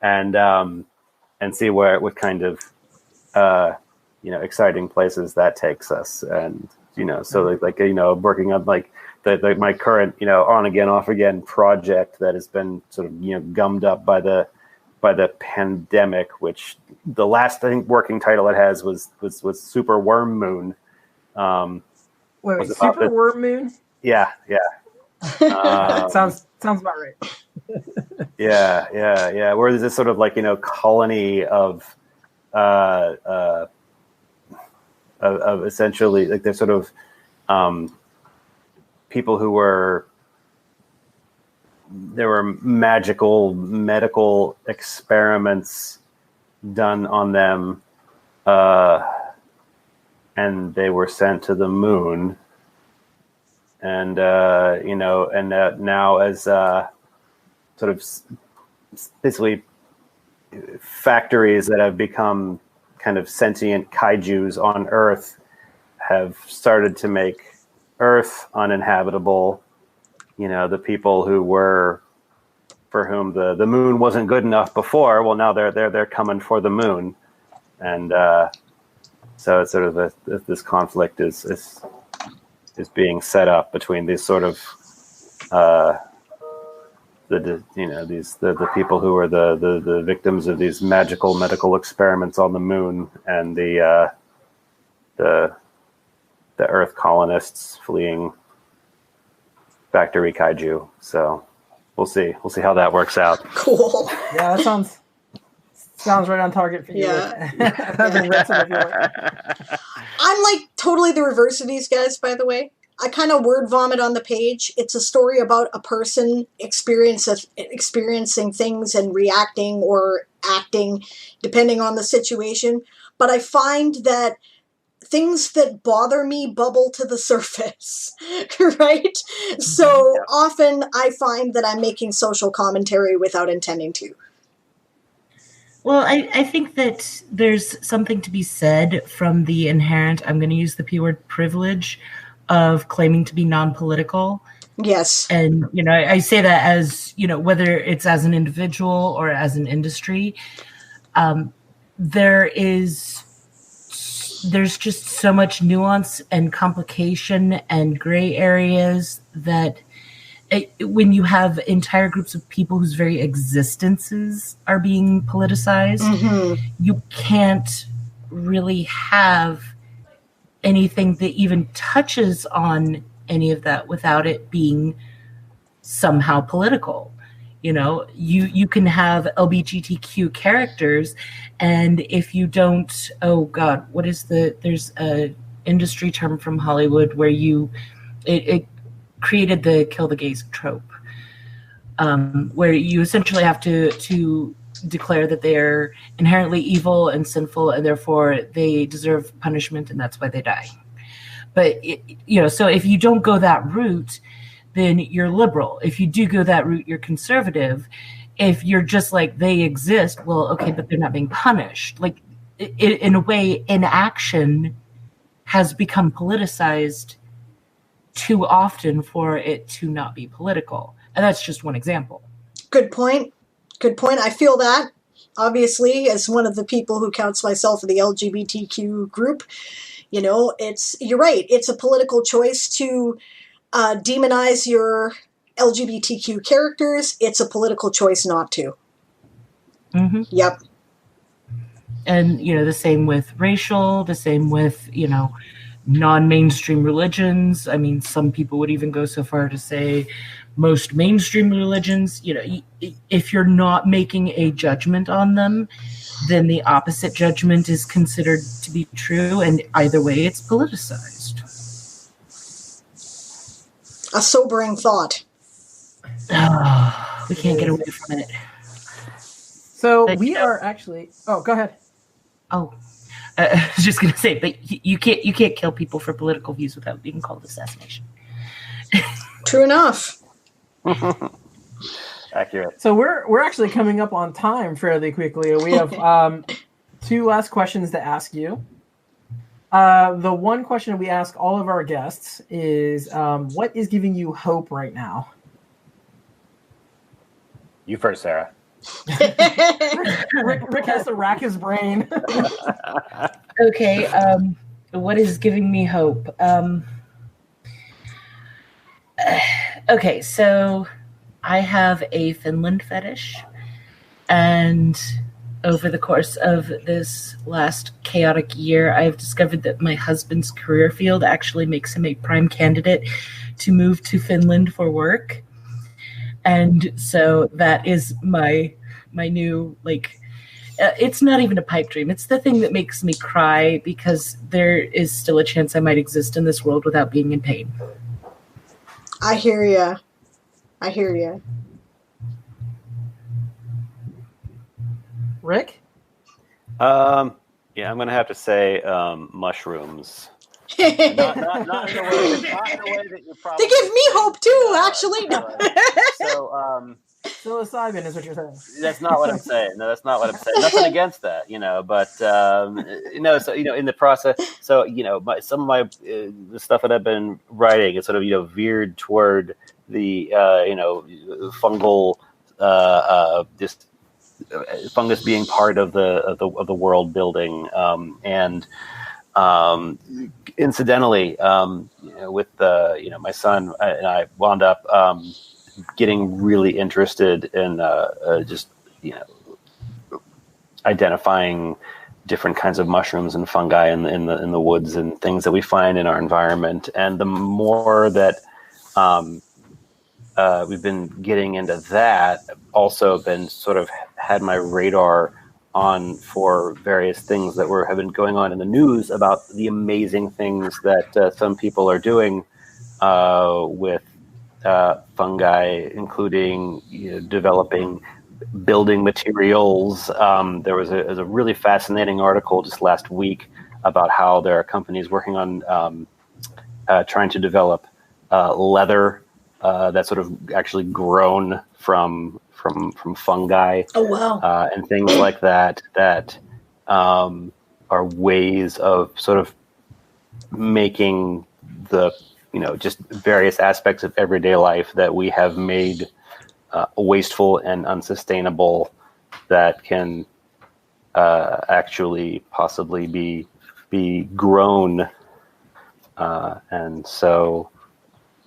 and see what kind of, exciting places that takes us. And, so working on my current, on again, off again project that has been sort of, gummed up by the pandemic, which the last, I think, working title it has was Super Worm Moon. Wait, Super Worm Moon? Yeah. Sounds about right. Yeah. Where there's this sort of colony of essentially like there's sort of people who there were magical medical experiments done on them, and they were sent to the moon. And now as sort of basically factories that have become kind of sentient kaijus on Earth have started to make Earth uninhabitable. The people for whom the moon wasn't good enough before, well, now they're coming for the moon, and so it's sort of this conflict is being set up between these sort of the people who are the victims of these magical medical experiments on the moon, and the Earth colonists fleeing factory kaiju. So we'll see how that works out. Cool. Yeah, that sounds right on target for you. Yeah. I'm like totally the reverse of these guys, by the way. I kind of word vomit on the page. It's a story about a person experiencing things and reacting or acting depending on the situation. But I find that things that bother me bubble to the surface, right? So often I find that I'm making social commentary without intending to. Well, I think that there's something to be said from the inherent, I'm going to use the P word, privilege of claiming to be non-political. Yes. And, I say that as, whether it's as an individual or as an industry, there's just so much nuance and complication and gray areas that when you have entire groups of people whose very existences are being politicized, you can't really have anything that even touches on any of that without it being somehow political. You can have LGBTQ characters, and if you don't, there's a industry term from Hollywood where it created the kill the gays trope, where you essentially have to declare that they're inherently evil and sinful, and therefore they deserve punishment, and that's why they die. But so if you don't go that route, then you're liberal. If you do go that route, you're conservative. If you're just like, they exist, well, okay, but they're not being punished. Like, in a way, inaction has become politicized too often for it to not be political. And that's just one example. Good point. I feel that, obviously, as one of the people who counts myself in the LGBTQ group. You're right. It's a political choice to demonize your LGBTQ characters. It's a political choice not to. Mm-hmm. Yep. And, the same with racial, the same with, non-mainstream religions. I mean, some people would even go so far to say most mainstream religions, if you're not making a judgment on them, then the opposite judgment is considered to be true. And either way, it's politicized. A sobering thought. Oh, we can't get away from it. So we are actually... Oh, go ahead. Oh, I was just going to say, but you can't kill people for political views without being called assassination. True enough. Accurate. So we're actually coming up on time fairly quickly. We have 2 last questions to ask you. The one question we ask all of our guests is, what is giving you hope right now? You first, Sarah. Rick has to rack his brain. Okay, what is giving me hope? Okay, so I have a Finland fetish, and over the course of this last chaotic year, I've discovered that my husband's career field actually makes him a prime candidate to move to Finland for work. And so that is my new, it's not even a pipe dream. It's the thing that makes me cry, because there is still a chance I might exist in this world without being in pain. I hear ya. Rick? Yeah, I'm going to have to say mushrooms. Not in the way that you probably... They give me hope too, actually. So, psilocybin is what you're saying. That's not what I'm saying. No, that's not what I'm saying. Nothing against that, but so in the process, so some of my the stuff that I've been writing is sort of veered toward the fungal just fungus being part of the world building, and incidentally, with my son and I wound up getting really interested in just identifying different kinds of mushrooms and fungi in the woods and things that we find in our environment. And the more that we've been getting into that, also been sort of had my radar on for various things that have been going on in the news about the amazing things that some people are doing with fungi, including developing building materials. There was a really fascinating article just last week about how there are companies working on trying to develop leather that's sort of actually grown from fungi. Oh, wow. And things like that are ways of sort of making the just various aspects of everyday life that we have made wasteful and unsustainable that can actually possibly be grown. And so,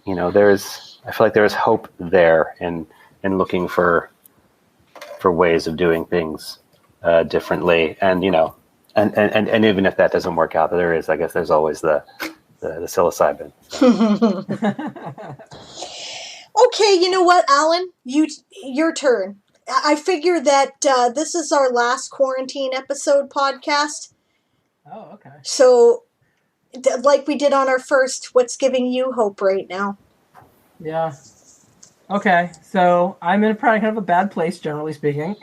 I feel like there is hope there in looking for ways of doing things differently. And, and even if that doesn't work out, I guess there's always the psilocybin. Okay, you know what, Alan? Your turn. I figure that this is our last quarantine episode podcast. Oh, okay. So, like we did on our first, what's giving you hope right now? Yeah. Okay, so I'm in probably kind of a bad place, generally speaking,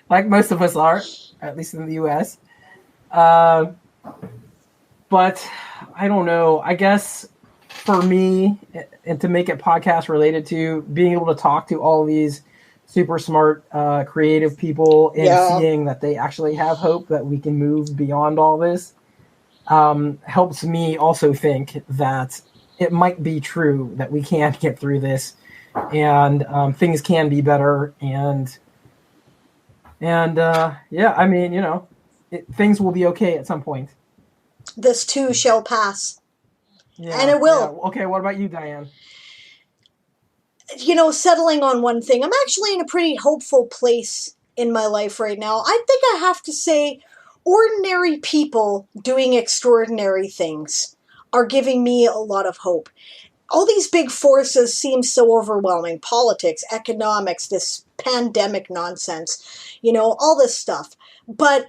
like most of us are, at least in the U.S. But I don't know. I guess for me, and to make it podcast related to being able to talk to all these super smart, creative people and seeing that they actually have hope that we can move beyond all this helps me also think that it might be true that we can get through this and things can be better. And yeah, I mean, things will be okay at some point. This too shall pass. Yeah, and it will. Yeah. Okay, what about you, Diane? Settling on one thing. I'm actually in a pretty hopeful place in my life right now. I think I have to say ordinary people doing extraordinary things are giving me a lot of hope. All these big forces seem so overwhelming. Politics, economics, this pandemic nonsense, all this stuff. But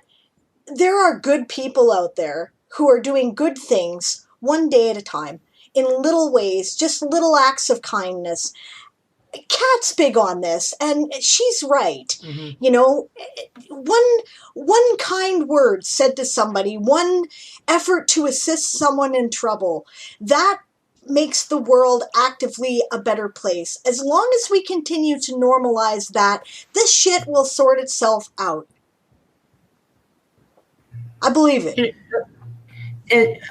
there are good people out there who are doing good things one day at a time in little ways, just little acts of kindness. Kat's big on this, and she's right. Mm-hmm. One kind word said to somebody, one effort to assist someone in trouble, that makes the world actively a better place. As long as we continue to normalize that, this shit will sort itself out. I believe it.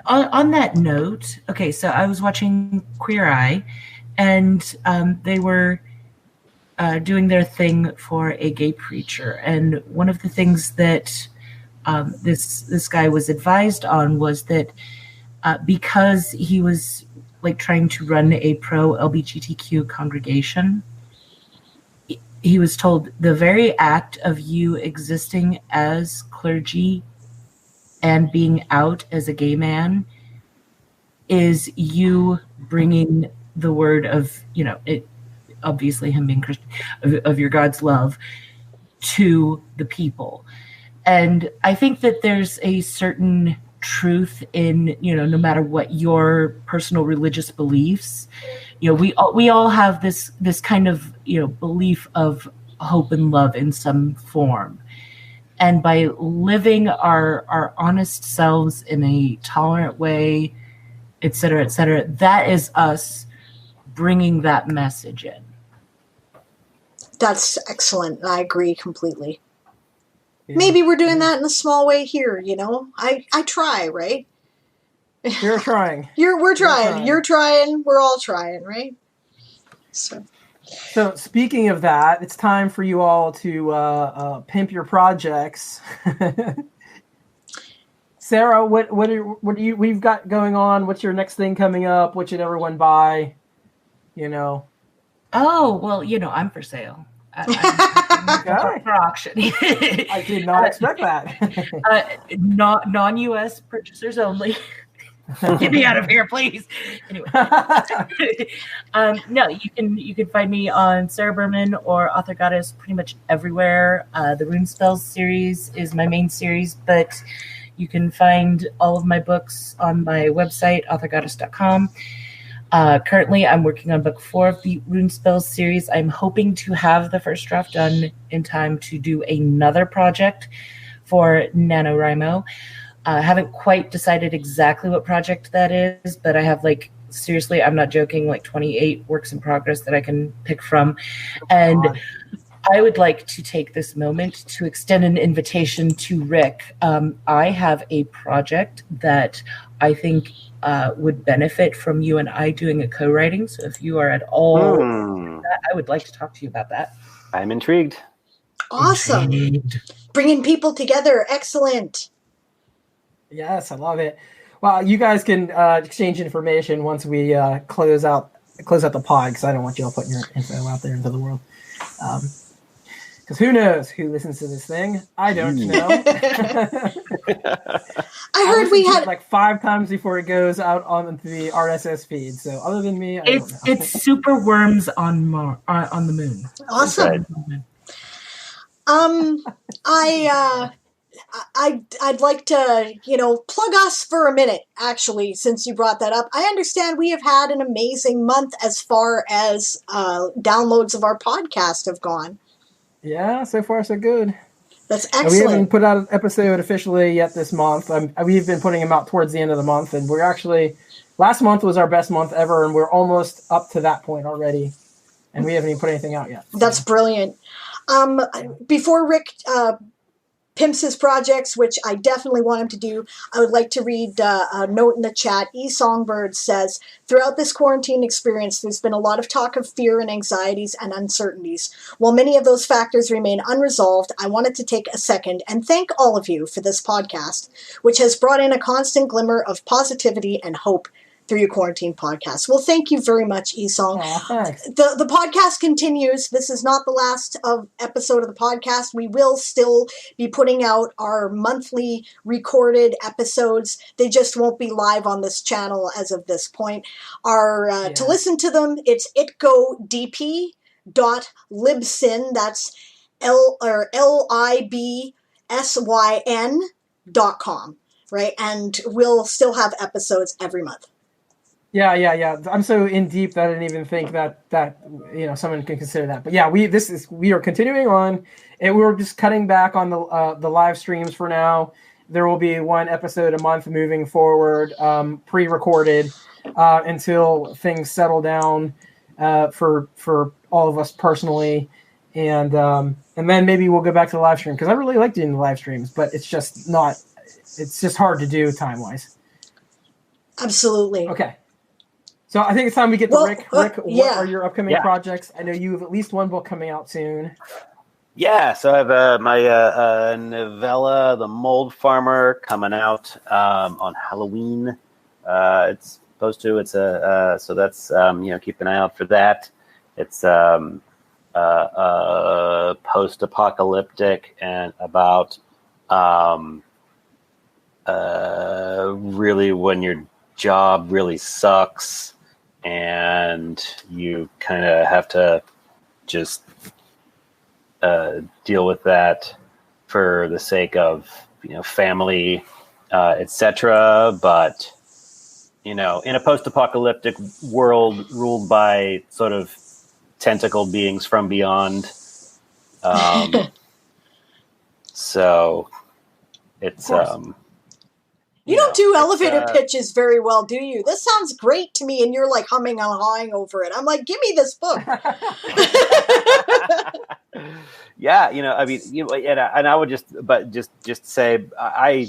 On that note, okay, so I was watching Queer Eye, and they were doing their thing for a gay preacher. And one of the things that this guy was advised on was that because he was trying to run a pro-LGBTQ congregation, he was told the very act of you existing as clergy and being out as a gay man is you bringing the word of, it obviously him being Christian, of your God's love to the people. And I think that there's a certain truth in, no matter what your personal religious beliefs, we all have this kind of, belief of hope and love in some form. And by living our honest selves in a tolerant way, et cetera, that is us bringing that message in. That's excellent. I agree completely. Yeah. Maybe we're doing that in a small way here, I try, right? You're trying. We're trying. You're trying. We're all trying, right? So speaking of that, it's time for you all to pimp your projects. Sarah, what we've got going on? What's your next thing coming up? What should everyone buy? Oh, well, I'm for sale. I'm for auction. I did not expect that. Non-US purchasers only. Get me out of here, please. Anyway, no, you can find me on Sarah Buhrman or Author Goddess pretty much everywhere. The Rune Spells series is my main series, but you can find all of my books on my website, authorgoddess.com. Currently, I'm working on book 4 of the Rune Spells series. I'm hoping to have the first draft done in time to do another project for Nanowrimo. I haven't quite decided exactly what project that is, but I have seriously, I'm not joking, 28 works in progress that I can pick from. And I would like to take this moment to extend an invitation to Rick. I have a project that I think would benefit from you and I doing a co-writing. So if you are at all, I would like to talk to you about that. I'm intrigued. Awesome. Bringing people together. Excellent. Yes, I love it. Well, you guys can exchange information once we close out the pod, because I don't want you all putting your info out there into the world. Because who knows who listens to this thing? I don't know. I heard we had 5 times before it goes out on the RSS feed. So other than me, I don't know. It's super worms on the moon. Awesome. I'd like to, plug us for a minute, actually, since you brought that up. I understand we have had an amazing month as far as downloads of our podcast have gone. Yeah, so far so good. That's excellent. We haven't put out an episode officially yet this month. We've been putting them out towards the end of the month, and we're actually, last month was our best month ever, and we're almost up to that point already, and we haven't even put anything out yet. That's brilliant. Before Rick pimps his projects, which I definitely want him to do, I would like to read a note in the chat. Songbird says, throughout this quarantine experience, there's been a lot of talk of fear and anxieties and uncertainties. While many of those factors remain unresolved, I wanted to take a second and thank all of you for this podcast, which has brought in a constant glimmer of positivity and hope through your quarantine podcast. Well, thank you very much, Esong. The podcast continues. This is not the last episode of the podcast. We will still be putting out our monthly recorded episodes. They just won't be live on this channel as of this point. To listen to them, it's itgodp.libsyn. That's LIBSYN.com, right? And we'll still have episodes every month. Yeah. I'm so in deep that I didn't even think that someone can consider that. But yeah, we are continuing on, and we're just cutting back on the live streams for now. There will be 1 episode a month moving forward, pre-recorded, until things settle down for all of us personally, and then maybe we'll go back to the live stream, because I really like doing the live streams, but it's just hard to do time wise. Absolutely. Okay. So I think it's time we get to Rick. Rick, what are your upcoming projects? I know you have at least 1 book coming out soon. Yeah, so I have my novella, The Mold Farmer, coming out on Halloween. It's supposed to. It's so that's keep an eye out for that. It's post-apocalyptic and about really when your job really sucks and you kind of have to just deal with that for the sake of family, etc. But in a post-apocalyptic world ruled by sort of tentacle beings from beyond, so it's you don't do elevator pitches very well, do you? This sounds great to me, and you're like humming and hawing over it. I'm like, give me this book. Yeah, I mean, and I would just say I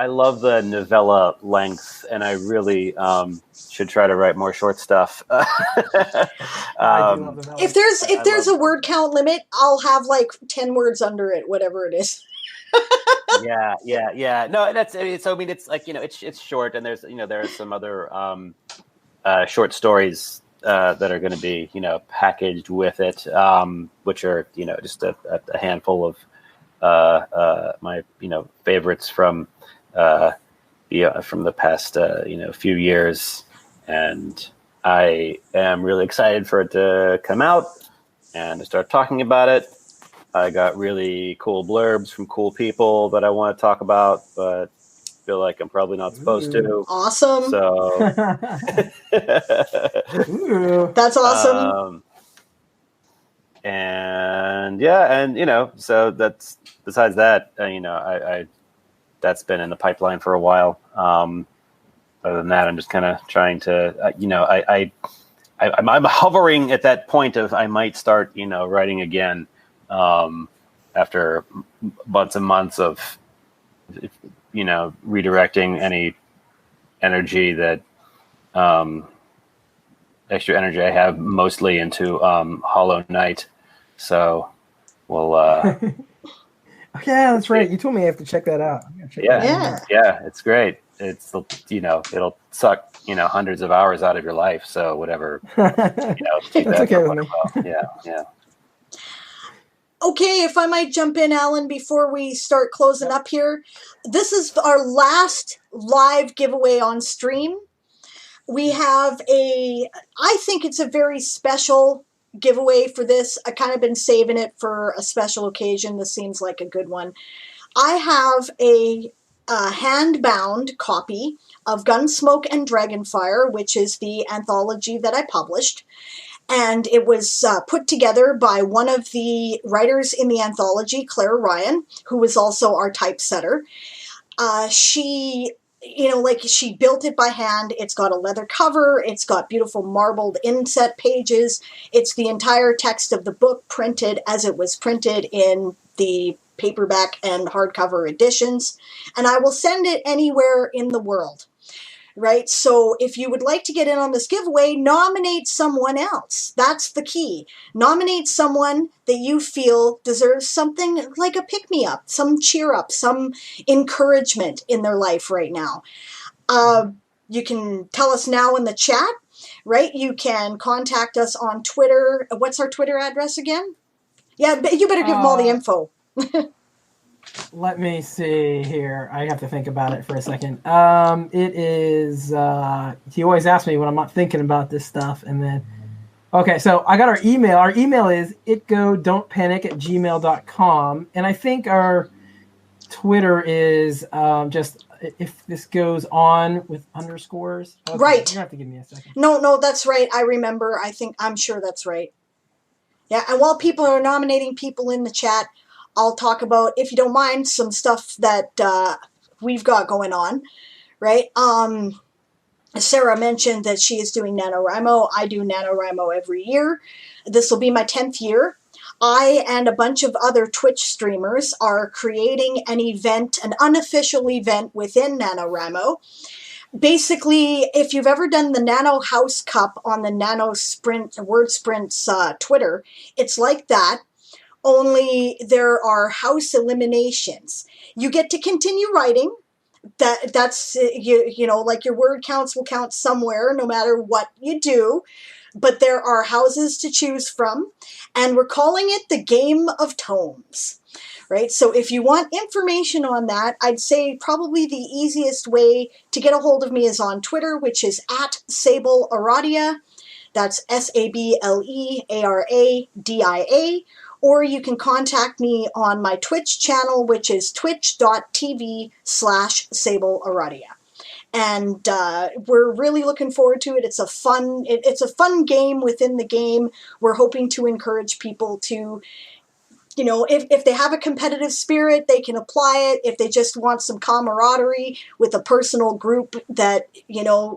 love the novella length, and I really should try to write more short stuff. I do love novella. If there's a word count limit, I'll have like 10 words under it, whatever it is. Yeah. No, so I mean, it's like it's short, and there's there are some other short stories that are going to be packaged with it, which are just a handful of my favorites from the past few years, and I am really excited for it to come out and to start talking about it. I got really cool blurbs from cool people that I want to talk about, but feel like I'm probably not supposed to. Awesome. So that's awesome. And yeah, and so that's besides that, I that's been in the pipeline for a while. Other than that, I'm just kind of trying to, I'm hovering at that point of I might start, writing again after months and months of, redirecting any energy that extra energy I have mostly into Hollow Knight. So we'll. Yeah, that's right. You told me I have to check that out. Yeah, it's great. It's it'll suck hundreds of hours out of your life. So whatever. That's okay with me. Yeah. Okay, if I might jump in, Alan, before we start closing up here. This is our last live giveaway on stream. We have I think it's a very special giveaway for this. I kind of been saving it for a special occasion. This seems like a good one. I have a hand-bound copy of Gunsmoke and Dragonfire, which is the anthology that I published. And it was put together by one of the writers in the anthology, Claire Ryan, who was also our typesetter. She built it by hand. It's got a leather cover. It's got beautiful marbled inset pages. It's the entire text of the book printed as it was printed in the paperback and hardcover editions. And I will send it anywhere in the world. Right? So if you would like to get in on this giveaway, nominate someone else. That's the key. Nominate someone that you feel deserves something like a pick-me-up, some cheer-up, some encouragement in their life right now. You can tell us now in the chat, right? You can contact us on Twitter. What's our Twitter address again? Yeah, you better give them all the info. Let me see here. I have to think about it for a second. It is, he always asks me when I'm not thinking about this stuff. And then, okay, so I got our email. Our email is itgodon'tpanic@gmail.com. And I think our Twitter is just, if this goes on with underscores. Okay, right. You have to give me a second. No, that's right. I remember. I'm sure that's right. Yeah, and while people are nominating people in the chat, I'll talk about, if you don't mind, some stuff that we've got going on, right? Sarah mentioned that she is doing Nanowrimo. I do Nanowrimo every year. This will be my 10th year. I and a bunch of other Twitch streamers are creating an event, an unofficial event within Nanowrimo. Basically, if you've ever done the Nano House Cup on the Nano Sprint, Word Sprints Twitter, it's like that. Only there are house eliminations. You get to continue writing. That's like your word counts will count somewhere, no matter what you do. But there are houses to choose from, and we're calling it the Game of Tomes. Right? So if you want information on that, I'd say probably the easiest way to get a hold of me is on Twitter, which is @SableAradia. That's SableAradia. Or you can contact me on my Twitch channel, which is twitch.tv/SableAradia. And we're really looking forward to it. It's a fun game within the game. We're hoping to encourage people to, if they have a competitive spirit, they can apply it. If they just want some camaraderie with a personal group that,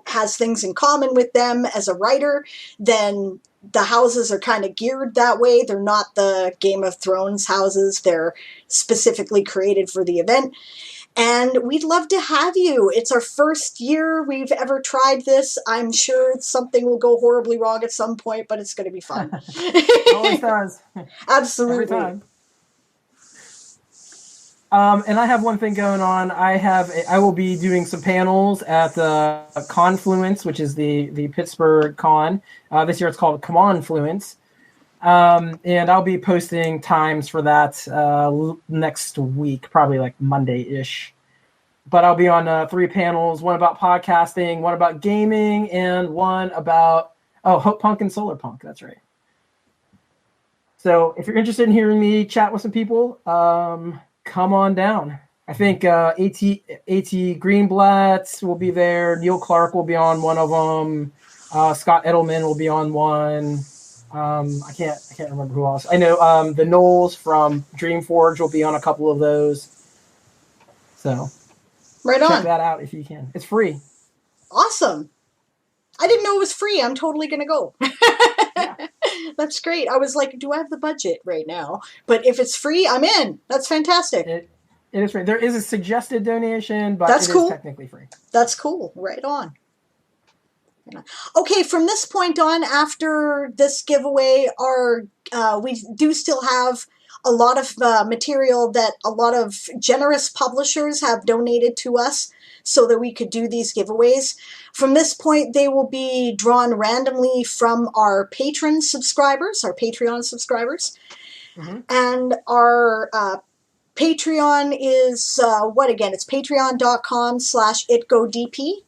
has things in common with them as a writer, then the houses are kind of geared that way. They're not the Game of Thrones houses. They're specifically created for the event. And we'd love to have you. It's our first year we've ever tried this. I'm sure something will go horribly wrong at some point, but it's going to be fun. It always does. Absolutely. Every time. And I have one thing going on. I will be doing some panels at the Confluence, which is the Pittsburgh Con. This year it's called Confluence. And I'll be posting times for that next week, probably like Monday-ish. But I'll be on 3 panels, one about podcasting, one about gaming, and one about, Hope Punk and Solar Punk. That's right. So if you're interested in hearing me chat with some people, come on down. I think A.T. Greenblatt will be there. Neil Clark will be on one of them. Scott Edelman will be on one. I can't remember who else. I know the Knowles from Dreamforge will be on a couple of those. So check that out if you can. It's free. Awesome. I didn't know it was free. I'm totally going to go. Yeah. That's great. I was like, do I have the budget right now? But if it's free, I'm in. That's fantastic. It is free. There is a suggested donation, but that's cool. Is technically free. That's cool. Right on. Okay, from this point on, after this giveaway, we do still have a lot of material that a lot of generous publishers have donated to us so that we could do these giveaways. From this point, they will be drawn randomly from our Patreon subscribers. Mm-hmm. And our Patreon is what again? It's patreon.com/itgodp.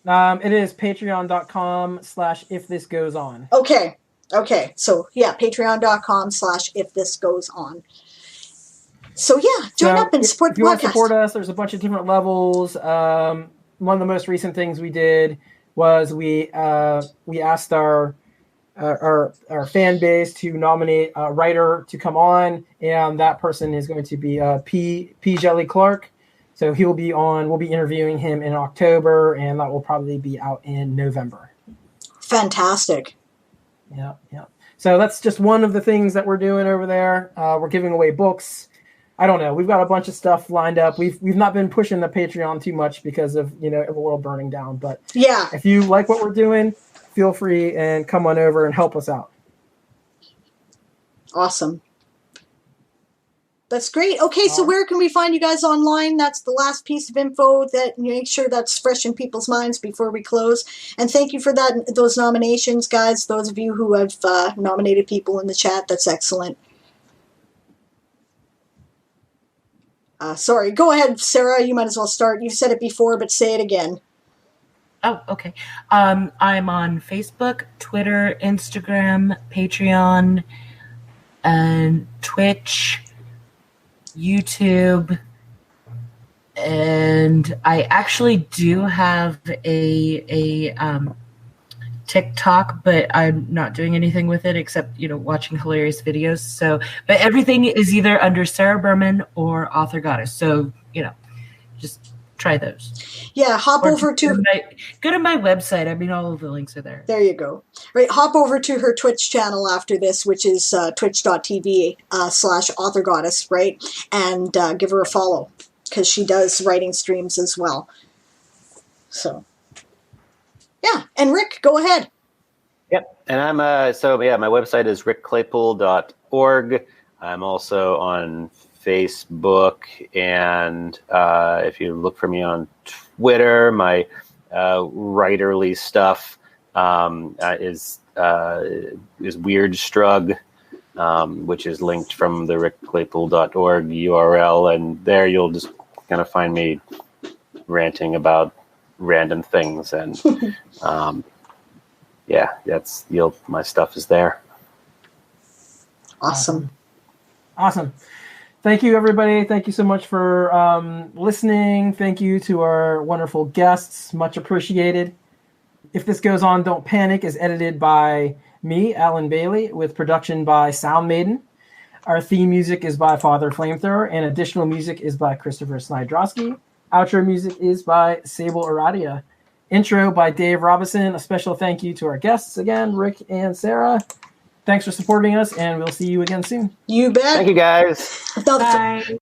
It is patreon.com/ifthisgoeson. Okay. So yeah, patreon.com/ifthisgoeson. So yeah, join up and support the podcast. If you want to support us, there's a bunch of different levels. One of the most recent things we did was we asked our fan base to nominate a writer to come on, and that person is going to be P. Jelly Clark. So we'll be interviewing him in October, and that will probably be out in November. Fantastic. Yeah. So that's just one of the things that we're doing over there. We're giving away books. I don't know. We've got a bunch of stuff lined up. We've not been pushing the Patreon too much because of the world burning down. But yeah, if you like what we're doing, feel free and come on over and help us out. Awesome. That's great. Okay, so where can we find you guys online? That's the last piece of info that make sure that's fresh in people's minds before we close. And thank you for those nominations, guys. Those of you who have nominated people in the chat, that's excellent. Sorry, go ahead, Sarah. You might as well start. You've said it before, but say it again. Oh, okay. I'm on Facebook, Twitter, Instagram, Patreon, and Twitch, YouTube, and I actually do have a TikTok, but I'm not doing anything with it except watching hilarious videos. So, but everything is either under Sarah Buhrman or Author Goddess. So just try those. Yeah, hop over to go to my website. I mean, all of the links are there. There you go. Right, hop over to her Twitch channel after this, which is twitch.tv/Author Goddess, right? And give her a follow because she does writing streams as well. So. Yeah, and Rick, go ahead. Yep, and I'm my website is rickclaypool.org. I'm also on Facebook, and if you look for me on Twitter, my writerly stuff is Weird Strug, which is linked from the rickclaypool.org URL, and there you'll just kind of find me ranting about random things, and my stuff is there. Awesome. Thank you, everybody. Thank you so much for listening. Thank you to our wonderful guests. Much appreciated. If This Goes On, Don't Panic is edited by me, Alan Bailey, with production by Sound Maiden. Our theme music is by Father Flamethrower, and additional music is by Christopher Snydrowski. Outro music is by Sable Aradia. Intro by Dave Robinson. A special thank you to our guests again, Rick and Sarah. Thanks for supporting us, and we'll see you again soon. You bet. Thank you, guys. Bye.